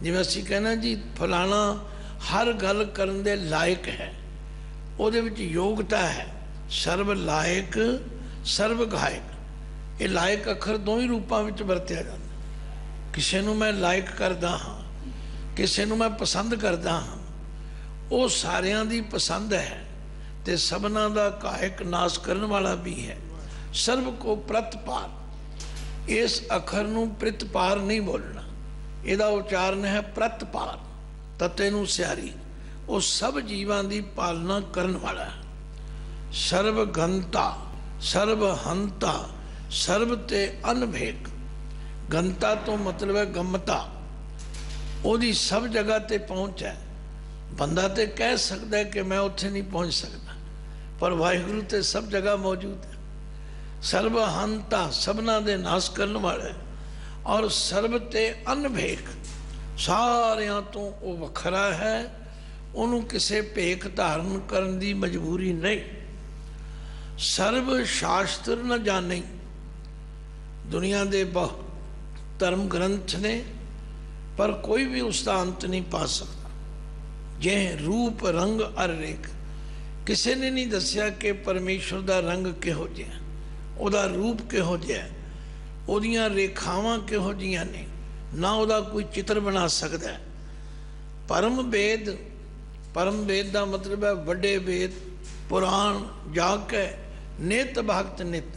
ਜਿਵੇਂ ਅਸੀਂ ਕਹਿੰਦੇ ਜੀ ਫਲਾਣਾ ਹਰ ਗੱਲ ਕਰਨ ਦੇ ਲਾਇਕ ਹੈ, ਉਹਦੇ ਵਿੱਚ ਯੋਗਤਾ ਹੈ। ਸਰਬ ਲਾਇਕ, ਸਰਬ ਗਾਇਕ, ਇਹ ਲਾਇਕ ਅੱਖਰ ਦੋਵੇਂ ਰੂਪਾਂ ਵਿੱਚ ਵਰਤਿਆ ਜਾਂਦਾ। ਕਿਸੇ ਨੂੰ ਮੈਂ ਲਾਇਕ ਕਰਦਾ ਹਾਂ, ਕਿਸੇ ਨੂੰ ਮੈਂ ਪਸੰਦ ਕਰਦਾ ਹਾਂ, ਉਹ ਸਾਰਿਆਂ ਦੀ ਪਸੰਦ ਹੈ ਤੇ ਸਭਨਾਂ ਦਾ ਕਾਇਕ ਨਾਸ ਕਰਨ ਵਾਲਾ ਵੀ ਹੈ। ਸਰਬ ਕੋ ਪ੍ਰਤਪਾਰ, ਇਸ ਅੱਖਰ ਨੂੰ ਪ੍ਰਿਤਪਾਰ ਨਹੀਂ ਬੋਲਣਾ, ਇਹਦਾ ਉਚਾਰਨ ਹੈ ਪ੍ਰਤਪਾਰ, ਤਤੇ ਨੂੰ ਸਿਆਰੀ। ਉਹ ਸਭ ਜੀਵਾਂ ਦੀ ਪਾਲਣਾ ਕਰਨ ਵਾਲਾ ਹੈ। ਸਰਬ ਗੰਤਾ, ਸਰਬ ਹੰਤਾ, ਸਰਬ ਤੇ ਅਨਭੇਕ। ਗੰਤਾ ਤੋਂ ਮਤਲਬ ਹੈ ਗਮਤਾ, ਉਹਦੀ ਸਭ ਜਗ੍ਹਾ ਤੇ ਪਹੁੰਚ ਹੈ। ਬੰਦਾ ਤੇ ਕਹਿ ਸਕਦਾ ਹੈ ਕਿ ਮੈਂ ਉੱਥੇ ਨਹੀਂ ਪਹੁੰਚ ਸਕਦਾ, ਪਰ ਵਾਹਿਗੁਰੂ ਤੇ ਸਭ ਜਗ੍ਹਾ ਮੌਜੂਦ ਹੈ। ਸਰਬ ਹੰਤਾ, ਸਭਨਾਂ ਦੇ ਨਾਸ ਕਰਨ ਵਾਲਾ ਹੈ। ਔਰ ਸਰਬ ਤੇ ਅਨਭੇਕ, ਸਾਰਿਆਂ ਤੋਂ ਉਹ ਵੱਖਰਾ ਹੈ, ਉਹਨੂੰ ਕਿਸੇ ਭੇਖ ਧਾਰਨ ਕਰਨ ਦੀ ਮਜਬੂਰੀ ਨਹੀਂ। ਸਰਬ ਸ਼ਾਸਤਰ ਨ ਜਾਣੇ, ਦੁਨੀਆ ਦੇ ਬਹੁਤ ਧਰਮ ਗ੍ਰੰਥ ਨੇ, ਪਰ ਕੋਈ ਵੀ ਉਸ ਦਾ ਅੰਤ ਨਹੀਂ ਪਾ ਸਕਦਾ। ਜੇ ਰੂਪ ਰੰਗ ਅਰ ਰੇਖ, ਕਿਸੇ ਨੇ ਨਹੀਂ ਦੱਸਿਆ ਕਿ ਪਰਮੇਸ਼ਵਰ ਦਾ ਰੰਗ ਕਿਹੋ ਜਿਹਾ, ਉਹਦਾ ਰੂਪ ਕਿਹੋ ਜਿਹਾ, ਉਹਦੀਆਂ ਰੇਖਾਵਾਂ ਕਿਹੋ ਜਿਹੀਆਂ ਨੇ, ਨਾ ਉਹਦਾ ਕੋਈ ਚਿੱਤਰ ਬਣਾ ਸਕਦਾ ਹੈ। ਪਰਮ ਵੇਦ, ਪਰਮ ਵੇਦ ਦਾ ਮਤਲਬ ਹੈ ਵੱਡੇ ਵੇਦ, ਪੁਰਾਣ ਜਾ ਕੇ ਨਿਤ ਭਗਤ ਨਿਤ,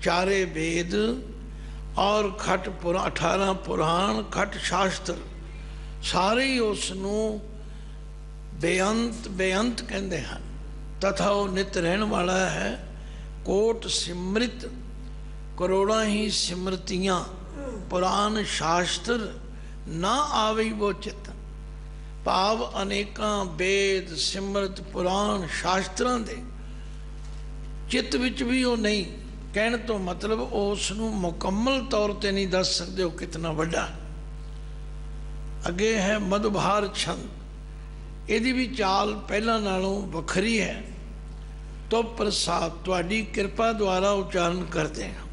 ਚਾਰੇ ਵੇਦ ਔਰ ਖਟ 18 ਪੁਰਾਣ ਖਟ ਸ਼ਾਸਤਰ, ਸਾਰੇ ਹੀ ਉਸ ਨੂੰ ਬੇਅੰਤ ਬੇਅੰਤ ਕਹਿੰਦੇ ਹਨ। ਤਥਾ ਉਹ ਨਿਤ ਰਹਿਣ ਵਾਲਾ ਹੈ। ਕੋਟ ਸਿਮਰਿਤ, ਕਰੋੜਾਂ ਹੀ ਸਿਮਰਤੀਆਂ, ਪੁਰਾਣ ਸ਼ਾਸਤਰ ਨਾ ਆਵੇ ਵੋ ਚਿਤ। ਭਾਵ ਅਨੇਕਾਂ ਵੇਦ ਸਿਮਰਤ ਪੁਰਾਣ ਸ਼ਾਸਤਰਾਂ ਦੇ ਚਿੱਤ ਵਿੱਚ ਵੀ ਉਹ ਨਹੀਂ। ਕਹਿਣ ਤੋਂ ਮਤਲਬ ਉਸ ਨੂੰ ਮੁਕੰਮਲ ਤੌਰ ਤੇ ਨਹੀਂ ਦੱਸ ਸਕਦੇ ਉਹ ਕਿਤਨਾ ਵੱਡਾ। ਅੱਗੇ ਹੈ ਮਧੁਭਾਰ ਛੰਦ, ਇਹਦੀ ਵੀ ਚਾਲ ਪਹਿਲਾਂ ਨਾਲੋਂ ਵੱਖਰੀ ਹੈ। ਤੋ ਪ੍ਰਸਾਦ, ਤੁਹਾਡੀ ਕਿਰਪਾ ਦੁਆਰਾ ਉਚਾਰਨ ਕਰਦੇ ਹਾਂ।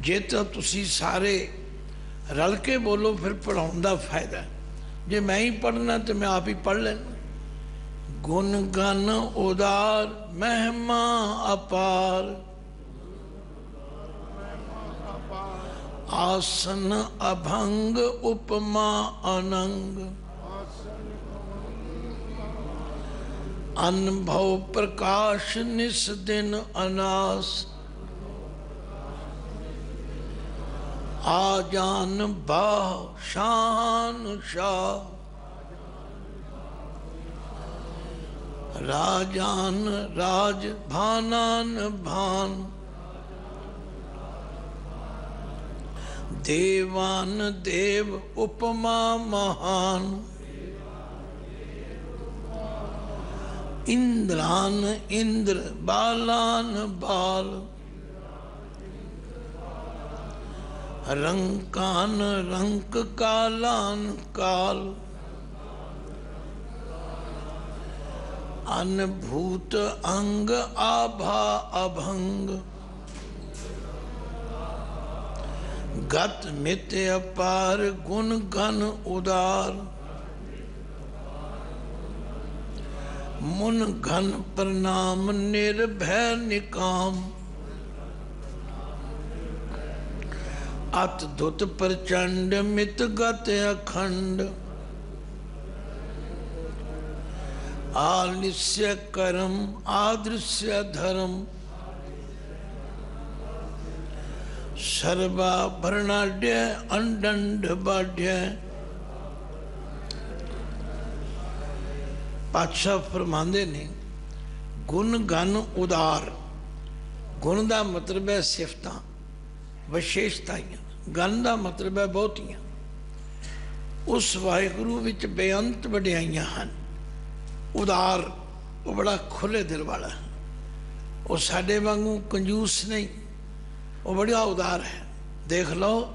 ਜੇ ਤਾਂ ਤੁਸੀਂ ਸਾਰੇ ਰਲ ਕੇ ਬੋਲੋ ਫਿਰ ਪੜ੍ਹਾਉਣ ਦਾ ਫਾਇਦਾ। ਜੇ ਮੈਂ ਹੀ ਪੜ੍ਹਨਾ ਤੇ ਮੈਂ ਆਪ ਹੀ ਪੜ੍ਹ ਲੈਣਾ। ਗੁਣ ਗਨ ਉਦਾਰ, ਮਹਿਮਾ ਅਪਾਰ, ਆਸਨ ਅਭੰਗ, ਉਪਮਾ ਅਨੰਗ, ਅਨਭਵ ਪ੍ਰਕਾਸ਼, ਨਿਸ ਦਿਨ ਅਨਾਸ, ਆ ਜਾਨ ਬਾਹ ਸ਼ਾਨ ਸ਼ਾਹ, ਰਾਜਾਨ ਰਾਜ, ਭਾਨਾਨ ਭਾਨ, ਦੇਵਾਨ ਦੇਵ, ਉਪਮਾ ਮਹਾਨ, ਇੰਦਰਾਨ ਇੰਦਰ, ਬਾਲਾਨ ਬਾਲ, ਰੰਕਾਨ ਰੰਕ, ਕਾਲਾਨ ਕਾਲ, ਅਨਭੂਤ ਅੰਗ, ਆਭਾ ਅਭੰਗ, ਗਤ ਮਿਤ ਅਪਾਰ, ਗੁਣ ਗਨ ਉਦਾਰ, ਮੁਨ ਘਨ ਪ੍ਰਣਾਮ, ਨਿਰਭੈ ਨਿਕਾਮ, ਅਤ ਧੁਤ ਪ੍ਰਚੰਡ, ਮਿਤ ਗਤ ਅਖੰਡ, ਆਲਿस्य ਕਰਮ, ਆਦ੍ਰਿश्य ਧਰਮ, ਸਰਵਾਭਰਣਾਢ్య, ਅੰਡੰਡ ਬਾਢ्य। ਪਾਤਸ਼ਾਹ ਫਰਮਾਉਂਦੇ ਨੇ ਗੁਣ ਗਨ ਉਦਾਰ। ਗੁਣ ਦਾ ਮਤਲਬ ਹੈ ਸਿਫਤਾਂ, ਵਿਸ਼ੇਸ਼ਤਾਈਆਂ। ਗਨ ਦਾ ਮਤਲਬ ਹੈ ਬਹੁਤੀਆਂ। ਉਸ ਵਾਹਿਗੁਰੂ ਵਿੱਚ ਬੇਅੰਤ ਵਡਿਆਈਆਂ ਹਨ। ਉਦਾਰ, ਉਹ ਬੜਾ ਖੁੱਲ੍ਹੇ ਦਿਲ ਵਾਲਾ ਹੈ। ਉਹ ਸਾਡੇ ਵਾਂਗੂ ਕੰਜੂਸ ਨਹੀਂ, ਉਹ ਬੜਾ ਉਦਾਰ ਹੈ। ਦੇਖ ਲਓ,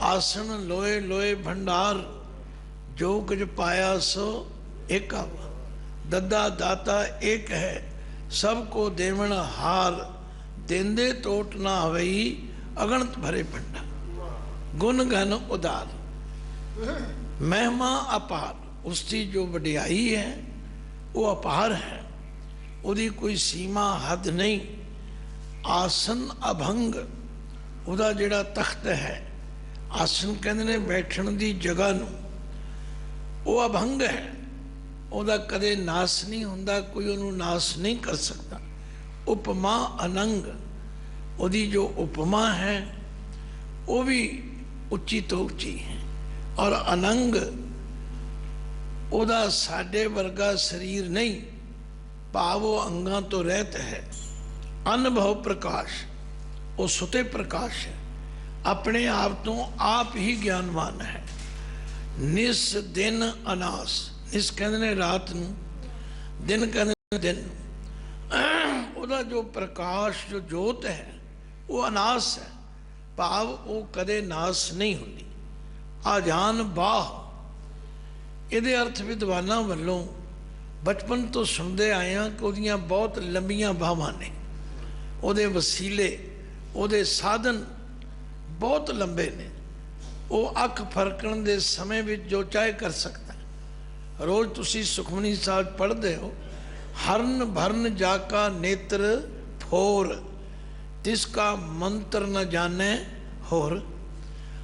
ਆਸਣ ਲੋਏ ਲੋਏ ਭੰਡਾਰ, ਜੋ ਕੁਝ ਪਾਇਆ ਸੋ ਇੱਕ ਆਵਾ। ਦੱਦਾ ਦਾਤਾ ਇੱਕ ਹੈ, सब को देवण हार, देंदे टोट ना हवई, अगणत भरे भंडार। गुण गन उदार, महिमा अपार, उसकी जो वडियाई है वो अपार है, ਉਹਦੀ कोई सीमा हद नहीं। आसन अभंग, ਉਹਦਾ ਜਿਹੜਾ तख्त है, आसन कहते ने बैठण की जगह ਨੂੰ, ਉਹ अभंग है, ਉਹਦਾ कदे नाश नहीं ਹੁੰਦਾ, कोई ਉਹਨੂੰ नाश नहीं कर सकता। उपमा अनंग, ਉਹਦੀ जो उपमा है वो भी उच्ची तो उच्ची है। और अनंग, ਉਹਦਾ ਸਾਡੇ ਵਰਗਾ शरीर नहीं, भाव वो अंगां तो रहत है। अनुभव प्रकाश, वो सुते प्रकाश है, अपने आप तो आप ही ज्ञानवान है। निस दिन अनास, निस कहते ने रात नूं, दिन कहते ने दिन। ਉਹਦਾ जो प्रकाश जो जोत है वो अनास है, भाव वो कदे नाश नहीं होती। आजान बाह, ਇਹਦੇ अर्थ विद्वानां ਵੱਲੋਂ बचपन तो सुनते आए हैं कि ਉਹਦੀਆਂ बहुत लंबियां ਬਾਹਾਂ ने, ਉਹਦੇ वसीले, ਉਹਦੇ साधन बहुत लंबे ने। वो अख फरकण के समय में जो चाहे कर सकता है। रोज़ तुसी सुखमनी साहब पढ़ते हो, हरन भरन जाका नेत्र फोर, तिसका मंत्र न जाने होर,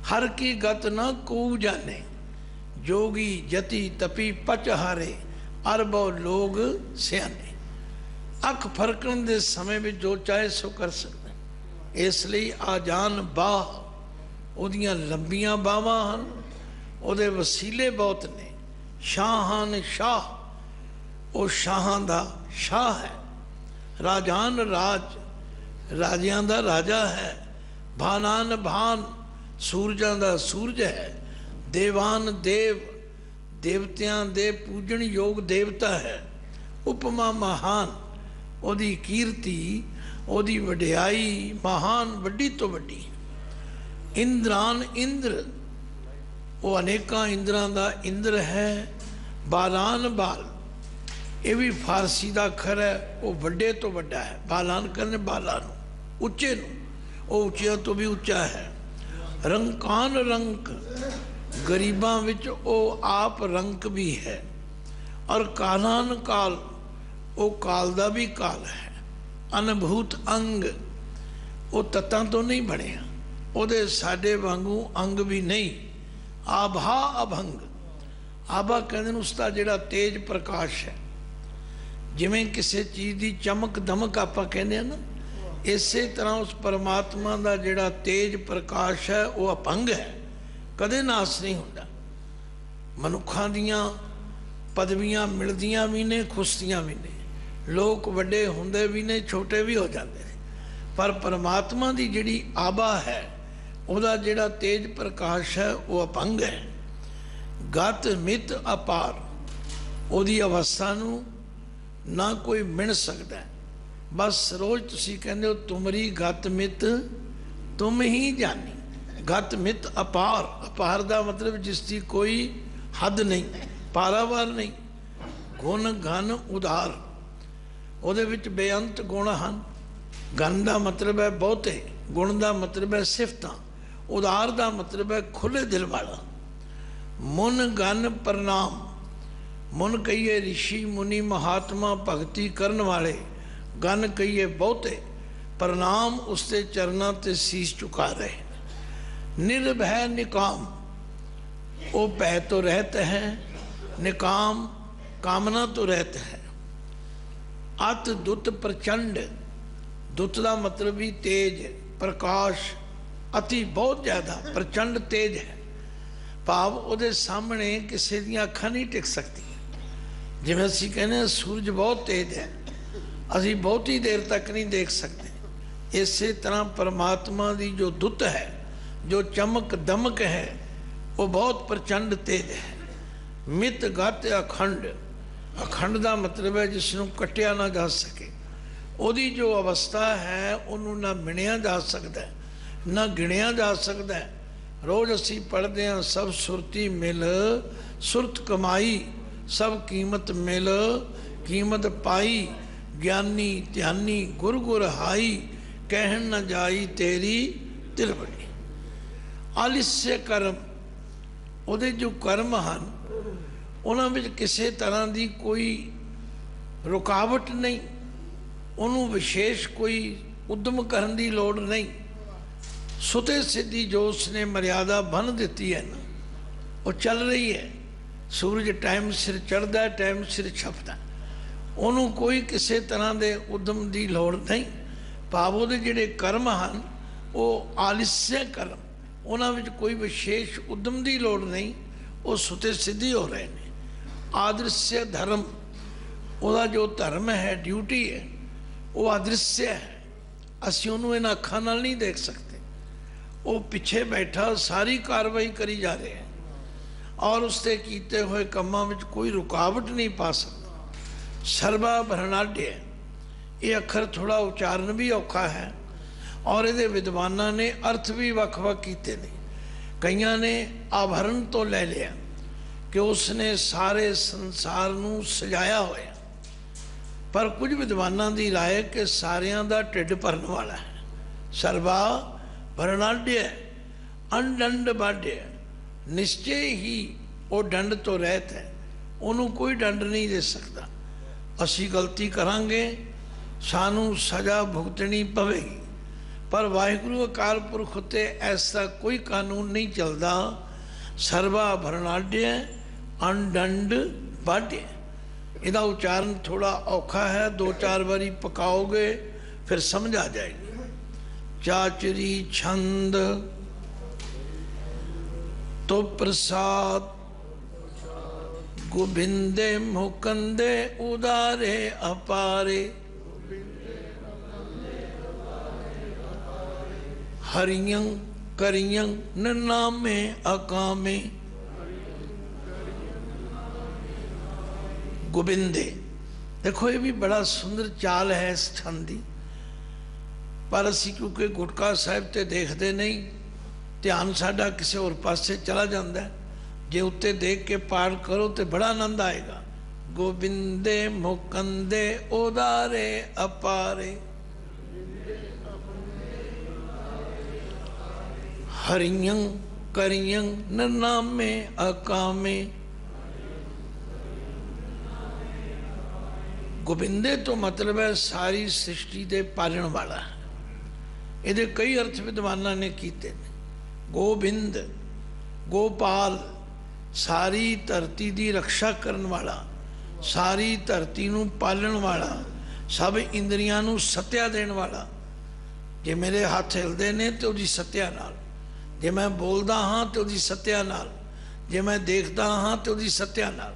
हर की गत न को जाने, जोगी जति तपी पच हारे, अरबो लोग सियाने। अख फरकण के समय में जो चाहे सो कर सकते, इसलिए आजान बाह, ਉਹਦੀਆਂ लंबियां ਬਾਹਾਂ ਹਨ, ਉਹਦੇ वसीले बहुत ने। शाहान शाह, वो शाहां दा शाह है। राजान राज, राजियां दा राजा है। भानान भान, सूरजां दा सूरज है। देवान देव, देवतियां दे पूजन योग देवता है। उपमा महान, ਉਹਦੀ कीर्ति, ਉਹਦੀ वडियाई महान, वड्डी तो वड्डी। इंद्रान इंद्र, वो अनेका इंद्रां दा इंद्र है। बालान बाल, ये भी फारसी का अखर है, वो वड्डे तो वड्डा है। बालान कहने बाला नूं, उच्चे नूं, वो उच्चियां तो भी उच्चा है। रंकान रंक, गरीबां विच वो आप रंक भी है। और कालान काल, वो काल दा भी काल है। अनुभूत अंग, वो तत्तां तो नहीं बने, ਉਹਦੇ ਸਾਡੇ ਵਾਂਗੂ अंग भी नहीं। आभा अभंग, आभा कहते हैं उसका ਜਿਹੜਾ तेज प्रकाश है। जिमें किसी चीज़ की चमक दमक आप कहते हैं ना, इस तरह उस परमात्मा का ਜਿਹੜਾ तेज प्रकाश है वो अपंग है, कदे नाश नहीं होता। मनुखों दियां पदवियां मिलदियां भी ने, खुसदियां भी ने, लोग वड्डे होंदे भी ने, छोटे भी हो जाते हैं, पर परमात्मा की जिहड़ी आभा है, ਉਹਦਾ ਜਿਹੜਾ तेज प्रकाश है वो अपंग है। गत मित अपार, ਉਹਦੀ अवस्था ਨੂੰ ना कोई मिण सकता है। बस रोज तुसी कहते हो तुमरी गत मित तुम ही जानी। गत मित अपार, अपार का मतलब जिसकी कोई हद नहीं, पारावार नहीं। गुण घन उदार, ਉਹਦੇ ਵਿੱਚ बेअंत गुण हैं। गन का मतलब है बहुते, गुण का मतलब है सिफतां, उदार का मतलब है खुले दिल वाला। मुन गन प्रणाम, मुन कहिए ऋषि मुनि महात्मा भगती करन वाले, गन कहिए बहुते, प्रणाम उसके चरणों ते शीश झुका रहे। निर्भय निकाम, वो भय तो रहते हैं, निकाम कामना तो रहते हैं। अत दुत प्रचंड, दुत का मतलब भी तेज, प्रकाश, अति बहुत ज़्यादा, प्रचंड तेज है। भाव ਉਹਦੇ सामने किसी दी अखां नहीं टिक सकती। जिवें असीं कहने सूरज बहुत तेज है, असीं बहुती देर तक नहीं देख सकते। इस तरह परमात्मा की जो दुत है, जो चमक दमक है, वो बहुत प्रचंड तेज है। मित गत अखंड, अखंड का मतलब है जिसनों कटिया ना जा सके। ਉਹਦੀ जो अवस्था है उन्होंने ना मिणिया जा सकता, ना गिणिया जा सकता है। रोज़ असी पढ़ते हैं सब सुरती मिल सुरत कमाई, सब कीमत मिल कीमत पाई, ਗਿਆਨੀ ਧਿਆਨੀ ਗੁਰ ਗੁਰ ਹਾਈ, ਕਹਿਣ ਨ ਜਾਈ ਤੇਰੀ ਤਿਲ ਬੜੀ। ਆਲਿस्य ਕਰਮ, ਉਹਦੇ ਜੋ ਕਰਮ ਹਨ ਉਹਨਾਂ ਵਿੱਚ ਕਿਸੇ ਤਰ੍ਹਾਂ ਦੀ ਕੋਈ ਰੁਕਾਵਟ ਨਹੀਂ, ਉਹਨੂੰ ਵਿਸ਼ੇਸ਼ ਕੋਈ ਉਦਮ ਕਰਨ ਦੀ ਲੋੜ ਨਹੀਂ। ਸੁਤੇ ਸਿੱਧੀ ਜੋ ਉਸਨੇ ਮਰਿਆਦਾ ਬੰਨ੍ਹ ਦਿੱਤੀ ਹੈ ਨਾ, ਉਹ ਚੱਲ ਰਹੀ ਹੈ। ਸੂਰਜ ਟਾਈਮ ਸਿਰ ਚੜ੍ਹਦਾ, ਟਾਈਮ ਸਿਰ ਛਪਦਾ, ਉਹਨੂੰ ਕੋਈ ਕਿਸੇ ਤਰ੍ਹਾਂ ਦੇ ਉਦਮ ਦੀ ਲੋੜ ਨਹੀਂ। ਭਾਵ ਉਹਦੇ ਜਿਹੜੇ ਕਰਮ ਹਨ ਉਹ ਆਲਿस्य ਕਰਮ, ਉਹਨਾਂ ਵਿੱਚ ਕੋਈ ਵਿਸ਼ੇਸ਼ ਉਦਮ ਦੀ ਲੋੜ ਨਹੀਂ, ਉਹ ਸੁਤੇ ਸਿੱਧੀ ਹੋ ਰਹੇ ਨੇ। ਆਦ੍ਰਿश्य ਧਰਮ, ਉਹਦਾ ਜੋ ਧਰਮ ਹੈ, ਡਿਊਟੀ ਹੈ, ਉਹ ਆਦ੍ਰਿश्य ਹੈ। ਅਸੀਂ ਉਹਨੂੰ ਇਹਨਾਂ ਅੱਖਾਂ ਨਾਲ ਨਹੀਂ ਦੇਖ ਸਕਦੇ। ਉਹ ਪਿੱਛੇ ਬੈਠਾ ਸਾਰੀ ਕਾਰਵਾਈ ਕਰੀ ਜਾ ਰਿਹਾ ਹੈ ਔਰ ਉਸਦੇ ਕੀਤੇ ਹੋਏ ਕੰਮਾਂ ਵਿੱਚ ਕੋਈ ਰੁਕਾਵਟ ਨਹੀਂ ਪਾ ਸਕਦਾ। ਸਰਬਾ ਬਰਨਾਢਯ, ਇਹ ਅੱਖਰ ਥੋੜ੍ਹਾ ਉਚਾਰਨ ਵੀ ਔਖਾ ਹੈ ਔਰ ਇਹਦੇ ਵਿਦਵਾਨਾਂ ਨੇ ਅਰਥ ਵੀ ਵੱਖ-ਵੱਖ ਕੀਤੇ ਨੇ। ਕਈਆਂ ਨੇ ਆਭਰਨ ਤੋਂ ਲੈ ਲਿਆ ਕਿ ਉਸਨੇ ਸਾਰੇ ਸੰਸਾਰ ਨੂੰ ਸਜਾਇਆ ਹੋਇਆ, ਪਰ ਕੁਝ ਵਿਦਵਾਨਾਂ ਦੀ ਰਾਏ ਕਿ ਸਾਰਿਆਂ ਦਾ ਢਿੱਡ ਭਰਨ ਵਾਲਾ ਹੈ। ਸਰਬਾ ਬਰਨਾਢਯ, ਅਣਡੰਡ ਬਾਢਯ, ਨਿਸ਼ਚੇ ਹੀ ਉਹ ਡੰਡ ਤੋਂ ਰਹਿਤ ਹੈ, ਉਹਨੂੰ ਕੋਈ ਡੰਡ ਨਹੀਂ ਦੇ ਸਕਦਾ। ਅਸੀਂ ਗਲਤੀ ਕਰਾਂਗੇ, ਸਾਨੂੰ ਸਜ਼ਾ ਭੁਗਤਣੀ ਪਵੇਗੀ, ਪਰ ਵਾਹਿਗੁਰੂ ਅਕਾਲ ਪੁਰਖ ਉੱਤੇ ਐਸਾ ਕੋਈ ਕਾਨੂੰਨ ਨਹੀਂ ਚੱਲਦਾ। ਸਰਬਾ ਬਰਨਾਢਯ, ਅਣਡੰਡ ਬਾਢਯ, ਇਹਦਾ ਉਚਾਰਨ ਥੋੜਾ ਔਖਾ ਹੈ, 2-4 ਵਾਰੀ ਪਕਾਓਗੇ ਫਿਰ ਸਮਝ ਆ ਜਾਏਗੀ। ਚਾਚਰੀ ਛੰਦ ਤੋ ਪ੍ਰਸਾਦ, ਗੋਬਿੰਦੇ ਮੁਕੰਦੇ ਉਦਾਰੇ ਅਪਾਰੇ, ਹਰੀਆਂ ਕਰੀਆਂ ਨਨਾਮੇ ਅਕਾਮੇ। ਗੋਬਿੰਦੇ, ਦੇਖੋ ਇਹ ਵੀ ਬੜਾ ਸੁੰਦਰ ਚਾਲ ਹੈ ਇਸ ਛੰਦ ਦੀ, ਪਰ ਅਸੀਂ ਕਿਉਂਕਿ ਗੁਟਕਾ ਸਾਹਿਬ ਤੇ ਦੇਖਦੇ ਨਹੀਂ, ਧਿਆਨ ਸਾਡਾ ਕਿਸੇ ਹੋਰ ਪਾਸੇ ਚਲਾ ਜਾਂਦਾ। ਜੇ ਉੱਤੇ ਦੇਖ ਕੇ ਪਾਠ ਕਰੋ ਤੇ ਬੜਾ ਆਨੰਦ ਆਏਗਾ। ਗੋਬਿੰਦੇ ਮੁਕੰਦੇ ਉਦਾਰੇ ਅਪਾਰੇ, ਹਰੀਆਂ ਕਰੀਆਂ ਨਨਾਮੇ ਅਕਾਮੇ। ਗੋਬਿੰਦੇ ਤੋਂ ਮਤਲਬ ਹੈ ਸਾਰੀ ਸ੍ਰਿਸ਼ਟੀ ਦੇ ਪਾਲਣ ਵਾਲਾ। ਇਹਦੇ ਕਈ ਅਰਥ ਵਿਦਵਾਨਾਂ ਨੇ ਕੀਤੇ ਨੇ। ਗੋਬਿੰਦ, ਗੋਪਾਲ, ਸਾਰੀ ਧਰਤੀ ਦੀ ਰੱਖਿਆ ਕਰਨ ਵਾਲਾ, ਸਾਰੀ ਧਰਤੀ ਨੂੰ ਪਾਲਣ ਵਾਲਾ, ਸਭ ਇੰਦਰੀਆਂ ਨੂੰ ਸੱਤਿਆ ਦੇਣ ਵਾਲਾ। ਜੇ ਮੇਰੇ ਹੱਥ ਹਿਲਦੇ ਨੇ ਤੇ ਉਹਦੀ ਸੱਤਿਆ ਨਾਲ, ਜੇ ਮੈਂ ਬੋਲਦਾ ਹਾਂ ਤੇ ਉਹਦੀ ਸੱਤਿਆ ਨਾਲ, ਜੇ ਮੈਂ ਦੇਖਦਾ ਹਾਂ ਤੇ ਉਹਦੀ ਸੱਤਿਆ ਨਾਲ,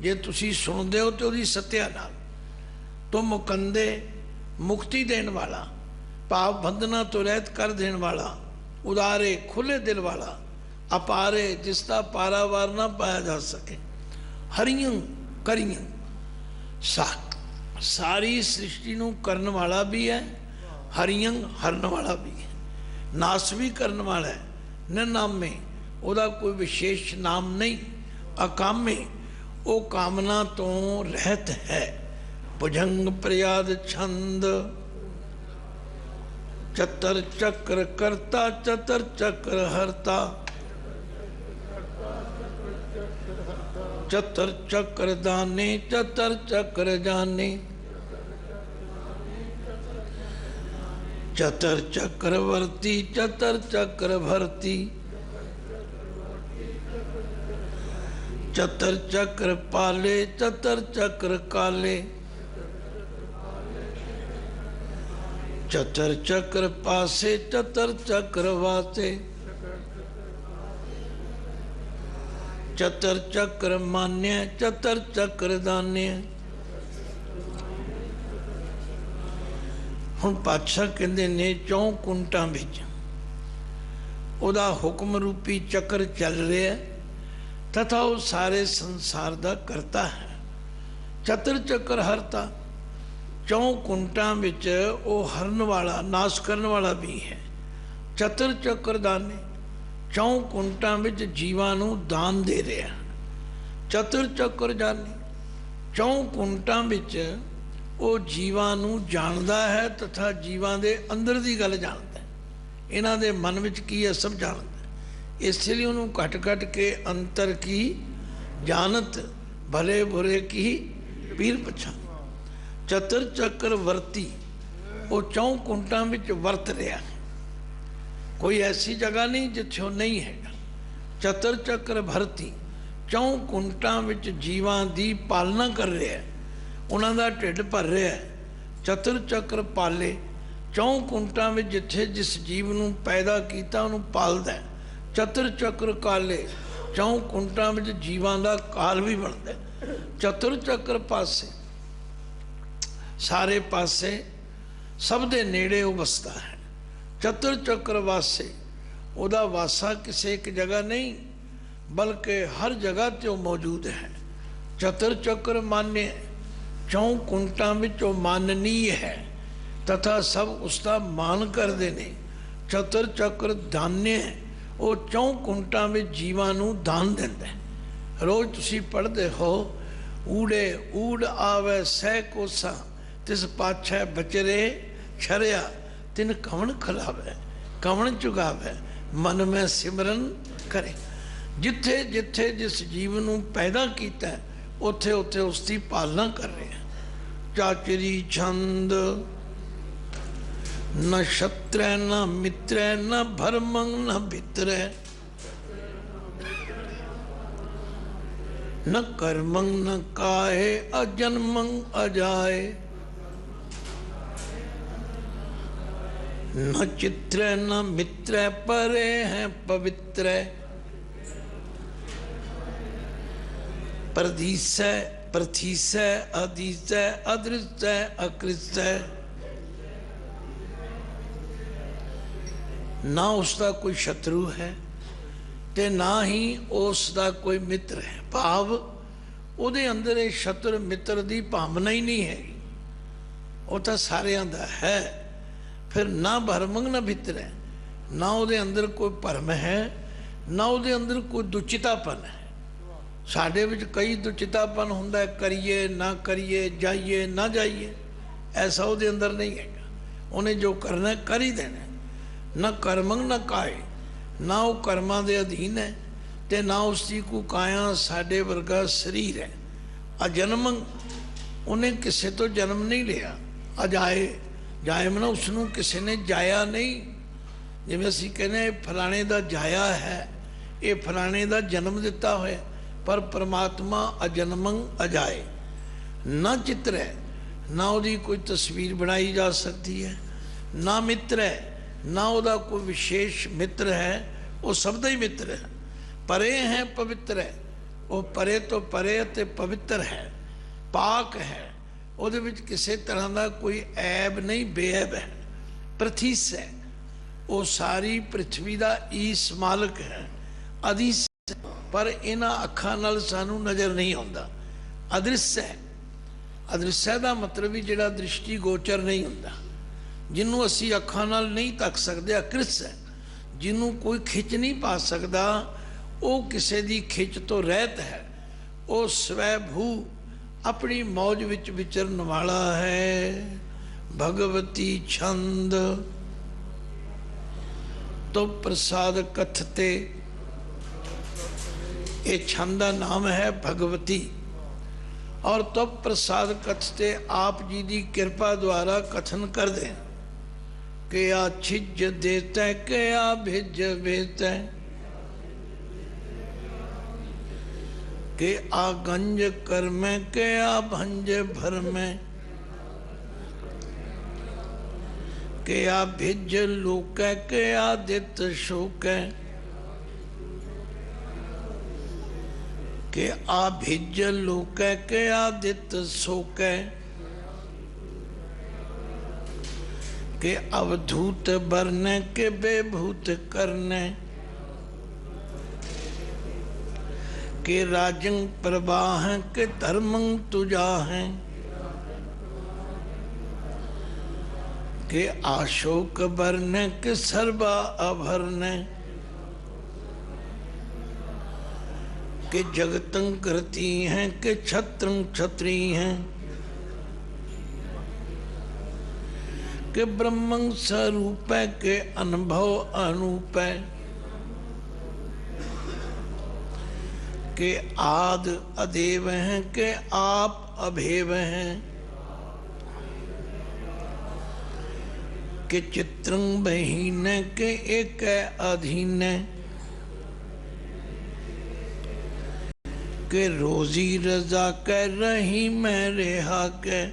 ਜੇ ਤੁਸੀਂ ਸੁਣਦੇ ਹੋ ਤੇ ਉਹਦੀ ਸੱਤਿਆ ਨਾਲ। ਤੋ ਮੁਕੰਦੇ, ਮੁਕਤੀ ਦੇਣ ਵਾਲਾ, ਭਾਵ ਬੰਧਨਾਂ ਤੋਂ ਰਹਿਤ ਕਰ ਦੇਣ ਵਾਲਾ। ਉਦਾਰੇ, ਖੁੱਲੇ ਦਿਲ ਵਾਲਾ। ਅਪਾਰੇ, ਜਿਸ ਦਾ ਪਾਰਾਵਾਰ ਨਾ ਪਾਇਆ ਜਾ ਸਕੇ। ਹਰੀਆਂ ਕਰੀਆਂ, ਸਾਰੀ ਸ੍ਰਿਸ਼ਟੀ ਨੂੰ ਕਰਨ ਵਾਲਾ ਵੀ ਹੈ, ਹਰੀਆਂ ਹਰਨ ਵਾਲਾ ਵੀ ਹੈ, ਨਾਸ ਵੀ ਕਰਨ ਵਾਲਾ ਹੈ। ਨਨਾਮੇ, ਉਹਦਾ ਕੋਈ ਵਿਸ਼ੇਸ਼ ਨਾਮ ਨਹੀਂ। ਅਕਾਮੇ, ਉਹ ਕਾਮਨਾ ਤੋਂ ਰਹਿਤ ਹੈ। ਭੁਜੰਗ ਪ੍ਰਿਆਦ ਛੰਦ, ਚਤਰ ਚੱਕਰ ਕਰਤਾ, ਚਤਰ ਚੱਕਰ ਹਰਤਾ। ਚਤਰ ਚੱਕਰ ਦਾਨੇ, ਚਤਰ ਚੱਕਰ ਜਾਨੇ। चतर चक्रवर्ती, चतर चक्र भरती। चतर चक्र पाले, चतर चक्र काले। चतर चक्र पासे, चतर चक्र वासे। चतर चक्र मान्य, चतर चक्र दान्य। ਹੁਣ ਪਾਤਸ਼ਾਹ ਕਹਿੰਦੇ ਨੇ 4 ਕੁੰਟਾਂ ਵਿੱਚ ਉਹਦਾ ਹੁਕਮ ਰੂਪੀ ਚੱਕਰ ਚੱਲ ਰਿਹਾ ਤਥਾ ਉਹ ਸਾਰੇ ਸੰਸਾਰ ਦਾ ਕਰਤਾ ਹੈ। ਚਤਰ ਚੱਕਰ ਹਰਤਾ, 4 ਕੁੰਟਾਂ ਵਿੱਚ ਉਹ ਹਰਨ ਵਾਲਾ, ਨਾਸ਼ ਕਰਨ ਵਾਲਾ ਵੀ ਹੈ। ਚਤਰ ਚੱਕਰ ਦਾਨੇ, 4 ਕੁੰਟਾਂ ਵਿੱਚ ਜੀਵਾਂ ਨੂੰ ਦਾਨ ਦੇ ਰਿਹਾ। ਚਤਰ ਚੱਕਰ ਜਾਨੇ, 4 ਕੁੰਟਾਂ ਵਿੱਚ ਉਹ ਜੀਵਾਂ ਨੂੰ ਜਾਣਦਾ ਹੈ ਤਥਾ ਜੀਵਾਂ ਦੇ ਅੰਦਰ ਦੀ ਗੱਲ ਜਾਣਦਾ ਹੈ, ਇਹਨਾਂ ਦੇ ਮਨ ਵਿੱਚ ਕੀ ਹੈ ਸਭ ਜਾਣਦਾ। ਇਸ ਲਈ ਉਹਨੂੰ ਘਟ ਘਟ ਕੇ ਅੰਤਰ ਕੀ ਜਾਣਤ, ਭਲੇ ਬੁਰੇ ਕੀ ਪੀਰ ਪਛਾਣ। ਚਤਰ ਚੱਕਰ ਵਰਤੀ, ਉਹ ਚੌਂ ਕੁੰਟਾਂ ਵਿੱਚ ਵਰਤ ਰਿਹਾ, ਕੋਈ ਐਸੀ ਜਗ੍ਹਾ ਨਹੀਂ ਜਿੱਥੇ ਉਹ ਨਹੀਂ ਹੈਗਾ। ਚਤਰ ਚੱਕਰ ਭਰਤੀ, ਚੌਂ ਕੁੰਟਾਂ ਵਿੱਚ ਜੀਵਾਂ ਦੀ ਪਾਲਣਾ ਕਰ ਰਿਹਾ, ਉਹਨਾਂ ਦਾ ਢਿੱਡ ਭਰ ਰਿਹਾ। ਚਤਰ ਚੱਕਰ ਪਾਲੇ, ਚੌਂ ਕੁੰਟਾਂ ਵਿੱਚ ਜਿੱਥੇ ਜਿਸ ਜੀਵ ਨੂੰ ਪੈਦਾ ਕੀਤਾ ਉਹਨੂੰ ਪਾਲਦਾ। ਚਤਰ ਚੱਕਰ ਕਾਲੇ, ਚੌਂ ਕੁੰਟਾਂ ਵਿੱਚ ਜੀਵਾਂ ਦਾ ਕਾਲ ਵੀ ਬਣਦਾ। ਚਤੁਰ ਚੱਕਰ ਪਾਸੇ, ਸਾਰੇ ਪਾਸੇ ਸਭ ਦੇ ਨੇੜੇ ਉਹ ਵਸਦਾ ਹੈ। ਚਤੁਰ ਚੱਕਰ ਵਾਸੇ, ਉਹਦਾ ਵਾਸਾ ਕਿਸੇ ਇੱਕ ਜਗ੍ਹਾ ਨਹੀਂ ਬਲਕਿ ਹਰ ਜਗ੍ਹਾ 'ਤੇ ਉਹ ਮੌਜੂਦ ਹੈ। ਚਤੁਰ ਚੱਕਰ ਮਾਨਿਆ, ਚੌਂ ਕੁੰਟਾਂ ਵਿੱਚ ਉਹ ਮਾਨਨੀय ਹੈ ਤਥਾ ਸਭ ਉਸ ਦਾ ਮਾਨ ਕਰਦੇ ਨੇ। ਚਤੁਰ ਚੱਕਰ ਦਾਨਿਆ, ਉਹ ਚੌਂ ਕੁੰਟਾਂ ਵਿੱਚ ਜੀਵਾਂ ਨੂੰ ਦਾਨ ਦਿੰਦਾ। ਰੋਜ਼ ਤੁਸੀਂ ਪੜ੍ਹਦੇ ਹੋ, ਊੜੇ ਊੜ ਆਵੇ ਸਹਿ ਕੋਸਾ, ਤਿਸ ਪਾਛੈ ਬਚਰੇ ਛਰਿਆ, ਤਿਨ ਕਵਣ ਖਲਾਵੇ ਕਵਣ ਚੁਗਾਵੇ, ਮਨ ਮੈਂ ਸਿਮਰਨ ਕਰੇ। ਜਿੱਥੇ ਜਿੱਥੇ ਜਿਸ ਜੀਵ ਨੂੰ ਪੈਦਾ ਕੀਤਾ ਉੱਥੇ ਉੱਥੇ ਉਸ ਦੀ ਪਾਲਣਾ ਕਰ ਰਿਹਾ। ਚਾਚਰੀ ਛੰਦ, न शत्रੈ न मित्रੈ न भरमं न भित्रੈ, न कर्मं न काहे अजन्मं अजाए, न चित्रੈ न मित्रੈ परे हैं पवित्रੈ, परदीसै प्रथीसै अधीसै अदृश्य अकृष्य। ना उसका कोई शत्रु है ते ना ही उसका कोई मित्र है। भाव ਉਹਦੇ ਅੰਦਰ ਇਹ ਸ਼ਤਰ ਮਿੱਤਰ ਦੀ ਭਾਵਨਾ ਹੀ ਨਹੀਂ ਹੈ, ਉਹ ਤਾਂ ਸਾਰਿਆਂ ਦਾ ਹੈ। ਫਿਰ ਨਾ ਭਰਮੰਗ ਨਾ ਭਿੱਤਰ ਹੈ, ਨਾ ਉਹਦੇ ਅੰਦਰ ਕੋਈ ਭਰਮ ਹੈ ਨਾ ਉਹਦੇ ਅੰਦਰ ਕੋਈ ਦੁਚਿਤਾਪਨ ਹੈ। ਸਾਡੇ ਵਿੱਚ ਕਈ ਦੁਚਿਤਾਪਨ ਹੁੰਦਾ, ਕਰੀਏ ਨਾ ਕਰੀਏ, ਜਾਈਏ ਨਾ ਜਾਈਏ, ਐਸਾ ਉਹਦੇ ਅੰਦਰ ਨਹੀਂ ਹੈਗਾ। ਉਹਨੇ ਜੋ ਕਰਨਾ ਕਰ ਹੀ ਦੇਣਾ। ਨਾ ਕਰਮੰਗ ਨਾ ਕਾਏ, ਨਾ ਉਹ ਕਰਮਾਂ ਦੇ ਅਧੀਨ ਹੈ ਤੇ ਨਾ ਉਸ ਦੀ ਕੋਈ ਕਾਇਆ ਸਾਡੇ ਵਰਗਾ ਸਰੀਰ ਹੈ। ਅਜਨਮੰ, ਉਹਨੇ ਕਿਸੇ ਤੋਂ ਜਨਮ ਨਹੀਂ ਲਿਆ। ਅਜਾਏ, ਜਾਏ ਮਨਾ ਉਸ ਨੂੰ ਕਿਸੇ ਨੇ ਜਾਇਆ ਨਹੀਂ। ਜਿਵੇਂ ਅਸੀਂ ਕਹਿੰਦੇ ਫਲਾਣੇ ਦਾ ਜਾਇਆ ਹੈ, ਇਹ ਫਲਾਣੇ ਦਾ ਜਨਮ ਦਿੱਤਾ ਹੋਇਆ, ਪਰ ਪਰਮਾਤਮਾ ਅਜਨਮੰ ਅਜਾਏ। ਨਾ ਚਿੱਤਰ ਹੈ, ਨਾ ਉਹਦੀ ਕੋਈ ਤਸਵੀਰ ਬਣਾਈ ਜਾ ਸਕਦੀ ਹੈ। ਨਾ ਮਿੱਤਰ ਹੈ, ਨਾ ਉਹਦਾ ਕੋਈ ਵਿਸ਼ੇਸ਼ ਮਿੱਤਰ ਹੈ, ਉਹ ਸਭ ਦਾ ਹੀ ਮਿੱਤਰ ਹੈ। ਪਰੇ ਹੈ ਪਵਿੱਤਰ ਹੈ, ਉਹ ਪਰੇ ਤੋਂ ਪਰੇ ਅਤੇ ਪਵਿੱਤਰ ਹੈ, ਪਾਕ ਹੈ, ਉਹਦੇ ਵਿੱਚ ਕਿਸੇ ਤਰ੍ਹਾਂ ਦਾ ਕੋਈ ਐਬ ਨਹੀਂ, ਬੇਅਬ ਹੈ। ਪ੍ਰਥੀਸ ਹੈ, ਉਹ ਸਾਰੀ ਪ੍ਰਿਥਵੀ ਦਾ ਈਸ ਮਾਲਕ ਹੈ। ਅਦੀਸ, ਪਰ ਇਹਨਾਂ ਅੱਖਾਂ ਨਾਲ ਸਾਨੂੰ ਨਜ਼ਰ ਨਹੀਂ ਆਉਂਦਾ। ਅਦ੍ਰਿਸ਼ ਹੈ, ਅਦ੍ਰਿਸ਼ ਦਾ ਮਤਲਬ ਵੀ ਜਿਹੜਾ ਦ੍ਰਿਸ਼ਟੀ ਗੋਚਰ ਨਹੀਂ ਹੁੰਦਾ, ਜਿਹਨੂੰ ਅਸੀਂ ਅੱਖਾਂ ਨਾਲ ਨਹੀਂ ਤੱਕ ਸਕਦੇ। ਅਕ੍ਰਿਸ ਹੈ, ਜਿਹਨੂੰ ਕੋਈ ਖਿੱਚ ਨਹੀਂ ਪਾ ਸਕਦਾ, ਉਹ ਕਿਸੇ ਦੀ ਖਿੱਚ ਤੋਂ ਰਹਿਤ ਹੈ। ਉਹ ਸਵੈ ਭੂ, ਆਪਣੀ ਮੌਜ ਵਿੱਚ ਵਿਚਰਨ ਵਾਲਾ ਹੈ। ਭਗਵਤੀ ਛੰਦ, ਤੋ ਪ੍ਰਸਾਦ ਕਥਤੇ, ਇਹ ਛੰਦ ਦਾ ਨਾਮ ਹੈ ਭਗਵਤੀ। ਔਰ ਤੋ ਪ੍ਰਸਾਦ ਕਥਤੇ, ਆਪ ਜੀ ਦੀ ਕਿਰਪਾ ਦੁਆਰਾ ਕਥਨ ਕਰਦੇ ਕਿ ਆ ਛਿਜ ਦੇਤੈ ਕਿ ਆ ਭਿਜ ਵੇਤੈ, ਕਿ ਆ ਗੰਜ ਕਰਮੈ ਕਿ ਆ ਭੰਜ ਭਰਮੈ, ਕਿ ਆ ਭਿਜ ਲੋਕੈ ਕਿ ਆ ਦਿੱਤ ਸ਼ੋਕੈ, ਕਿ ਆ ਭਿਜ ਲੋਕੈ ਕਿ ਆ ਦਿੱਤ ਸ਼ੋਕੈ, के अवधूत बरने के बेभूत करने, के राजंग प्रवाह के धर्मंग तुझा है, के आशोक बरने के सर्वा अभरने, के जगतंग करती हैं के छत्रंग छत्री हैं, के ब्रह्मं स्वरूप के अनुभव अनूप के आद अदेव हैं के आप अभेव हैं के चित्रं बहीन के एक अधीन के रोजी रजा के रही मैं रेहा के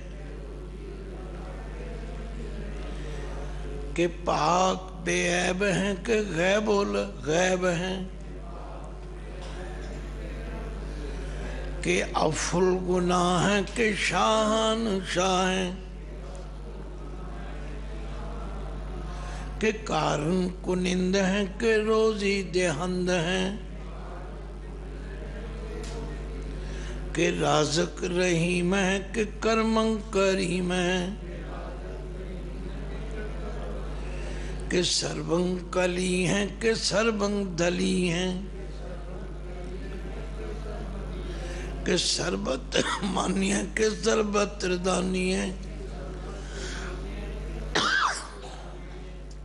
पाक बेऐब हैं के गैबुल गैब हैं के अफुल गुनाह हैं के शाहन शाह हैं के कारण कुनिंद हैं के रोजी देहंद हैं के राज़क रहीम है के कर्मं करीम है के सर्वं कली हैं के सर्वं दली हैं के सर्वत्र मान्य के सर्वत्र दानी है।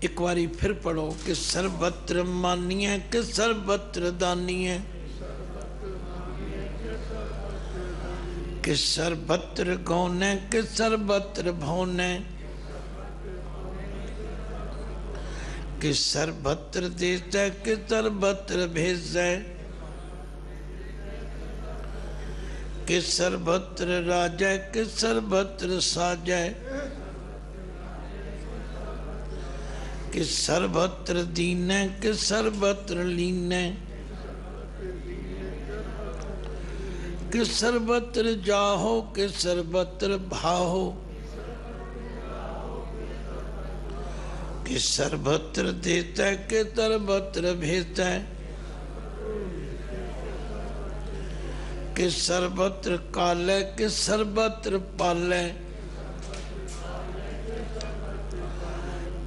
एक बारी फिर पढ़ो कि सर्वत्र मान्य के सर्वत्र दानी है कि सर्वत्र गौन है कि सर्वत्र भौन है कि सर्वत्र देश है कि सर्वत्र भेज है कि सर्वत्र राजा कि सर्वत्र साजा कि सर्वत्र दीन है कि सर्वत्र लीन है कि सर्वत्र जाहो कि सर्वत्र भाहो कि सर्वत्र देता है कि सर्वत्र भेजता है कि सर्वत्र काल है कि सर्वत्र पाल है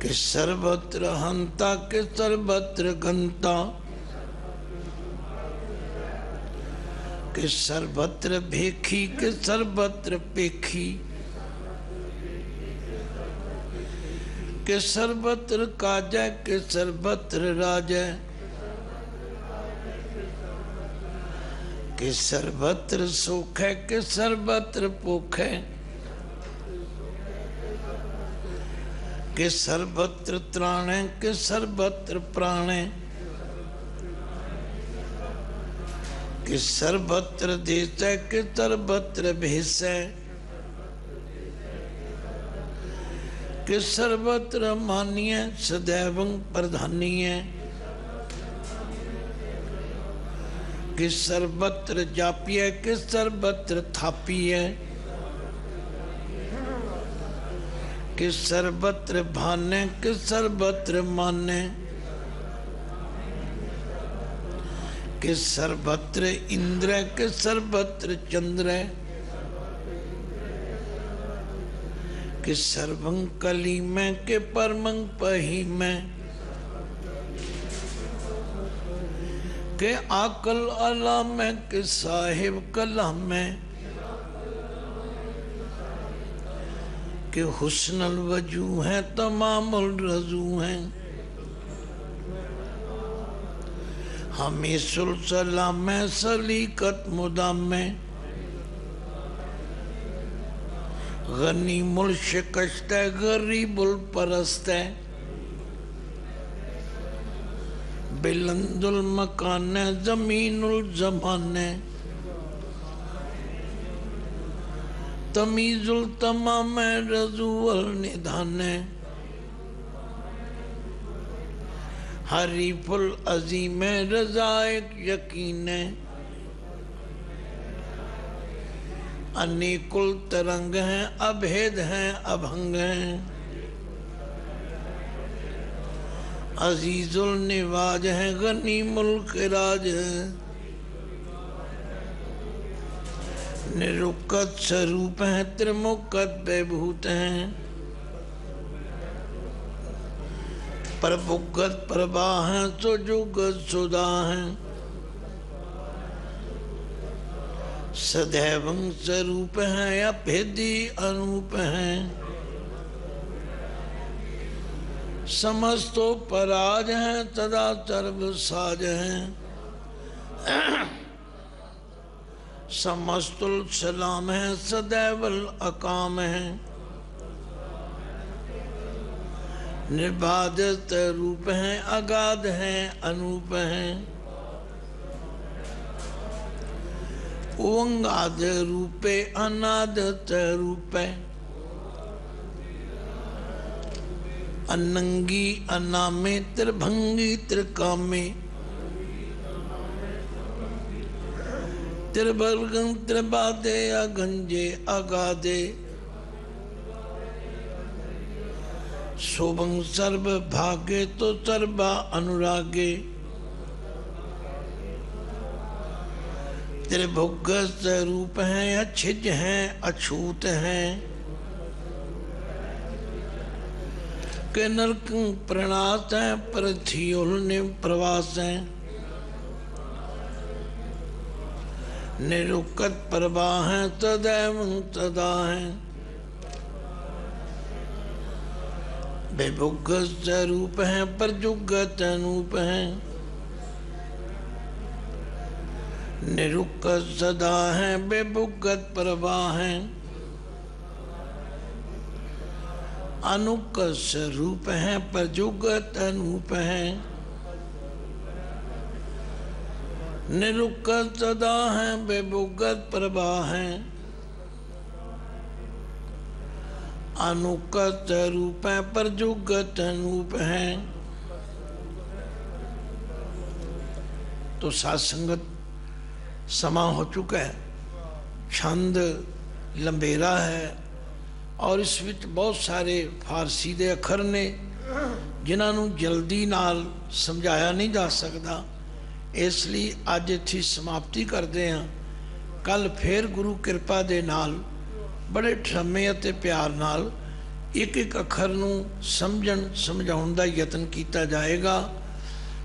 कि सर्वत्र हंता कि सर्वत्र घंता कि सर्वत्र भेखी कि सर्वत्र पेखी कि सर्वत्र काजा कि सर्वत्र राजा कि सर्वत्र सुख है कि सर्वत्र पुख है कि सर्वत्र त्राण है कि सर्वत्र प्राण है कि सर्वत्र देश है कि सर्वत्र भेष है कि सर्वत्र मान्य सदैव प्रधानी है कि सर्वत्र जापी है कि सर्वत्र थापी है कि सर्वत्र भान है कि सर्वत्र मान है कि सर्वत्र इंद्र है कि सर्वत्र चंद्र है कि सर्वं कली में कि परमं पही में के आकल अला में कि साहिब कला में कि हुस्नल वजू है तमामुल रजू हैं हमीसुल सलाम में सलीकत मुदाम में गनीमुल शिकस्त है गरीबुल परस्त है बिलंदुल मकान है जमीनुल जमान है तमीजुल तमाम है रजूअल निधान है हरीफुल अजीम है रजाएक यकीन है अनेकुल तरंग हैं अभेद हैं अभंग हैं अजीजुल निवाज हैं गनी मुल्क राज हैं निरुक्कत स्वरूप हैं त्रिमुक्कत बेभूत हैं प्रभुगत प्रभा हैं सुजुगत सुधा हैं सदैवं स्वरूप हैं अभेदी अनूप हैं समस्तो पराज हैं तदा सर्व साज हैं। समस्तुल सलाम है सदैवल अकाम है। निर्बाधित रूप हैं अगाध हैं अनूप हैं। ओंगाद रूपे अनादत रूपे। अनंगी अनामे त्रिभंगी त्रिकामे। त्रिवर्गं त्रिबादे अगंजे अगाधे। शोभं सर्व भागे तो सर्वा अनुरागे। त्रिभुग स्वरूप हैं अछिज हैं अछूत हैं। के नरक प्रणास हैं पृथ्वी प्रवास हैं। निरुकत प्रवाह हैं सदैव सदा हैं। बेभुग स्वरूप हैं प्रजुगत अनूप हैं। निरुकत सदा हैं बेभुगत प्रवाह हैं। अनुकत स्वरूप हैं प्रजुगत अनूप हैं। निरुकत सदा हैं बेभुगत प्रवाह हैं। अनुकत रूप है प्रजुगत अनूप हैं। तो सात्संगत समा हो चुका है, छंद लंबेरा है और इस विच बहुत सारे फारसी दे अखर ने जिन्हां नूं जल्दी नाल समझाया नहीं जा सकता। इसलिए अज इत्थे समाप्ति करते हैं। कल फिर गुरु कृपा दे नाल बड़े ठरमे अते प्यार नाल एक एक अखर नूं समझण समझाउण दा यतन किया जाएगा।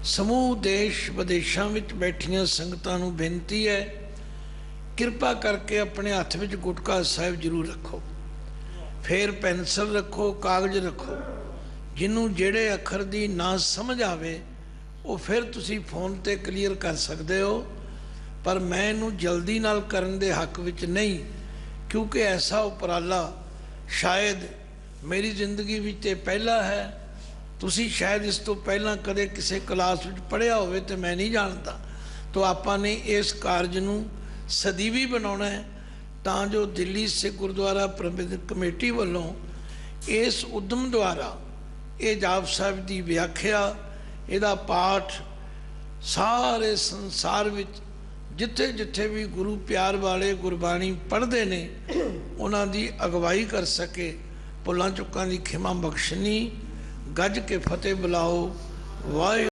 समूह देश विदेशों विच बैठियां संगतां नूं बेनती है, कृपा करके अपने हथ विच गुटका साहिब जरूर रखो, फिर पेंसिल रखो, कागज रखो। जिन्हों जेड़े अखर दी ना समझ आवे वो फिर तुसी फोन ते क्लीयर कर सकते हो, पर मैं इनू जल्दी नाल करन दे हक विच नहीं, क्योंकि ऐसा उपराला शायद मेरी जिंदगी विच ते पहला है। तुसी शायद इस तो पहला कदे किसी क्लास विच पढ़िया होवे ते मैं नहीं जानता। तो आपां ने इस कारज नू सदीवी बनाउणा है तां जो दिल्ली सिख गुरुद्वारा प्रबंधक कमेटी वालों इस उद्यम द्वारा ये जाप साहिब की व्याख्या इहदा पाठ सारे संसार विच जिथे जिथे भी गुरु प्यार वाले गुरबाणी पढ़ते ने उन्हां दी अगवाई कर सके। भुलां चुकां दी खिमा बख्शनी। गज के फतेह बुलाओ। वाहे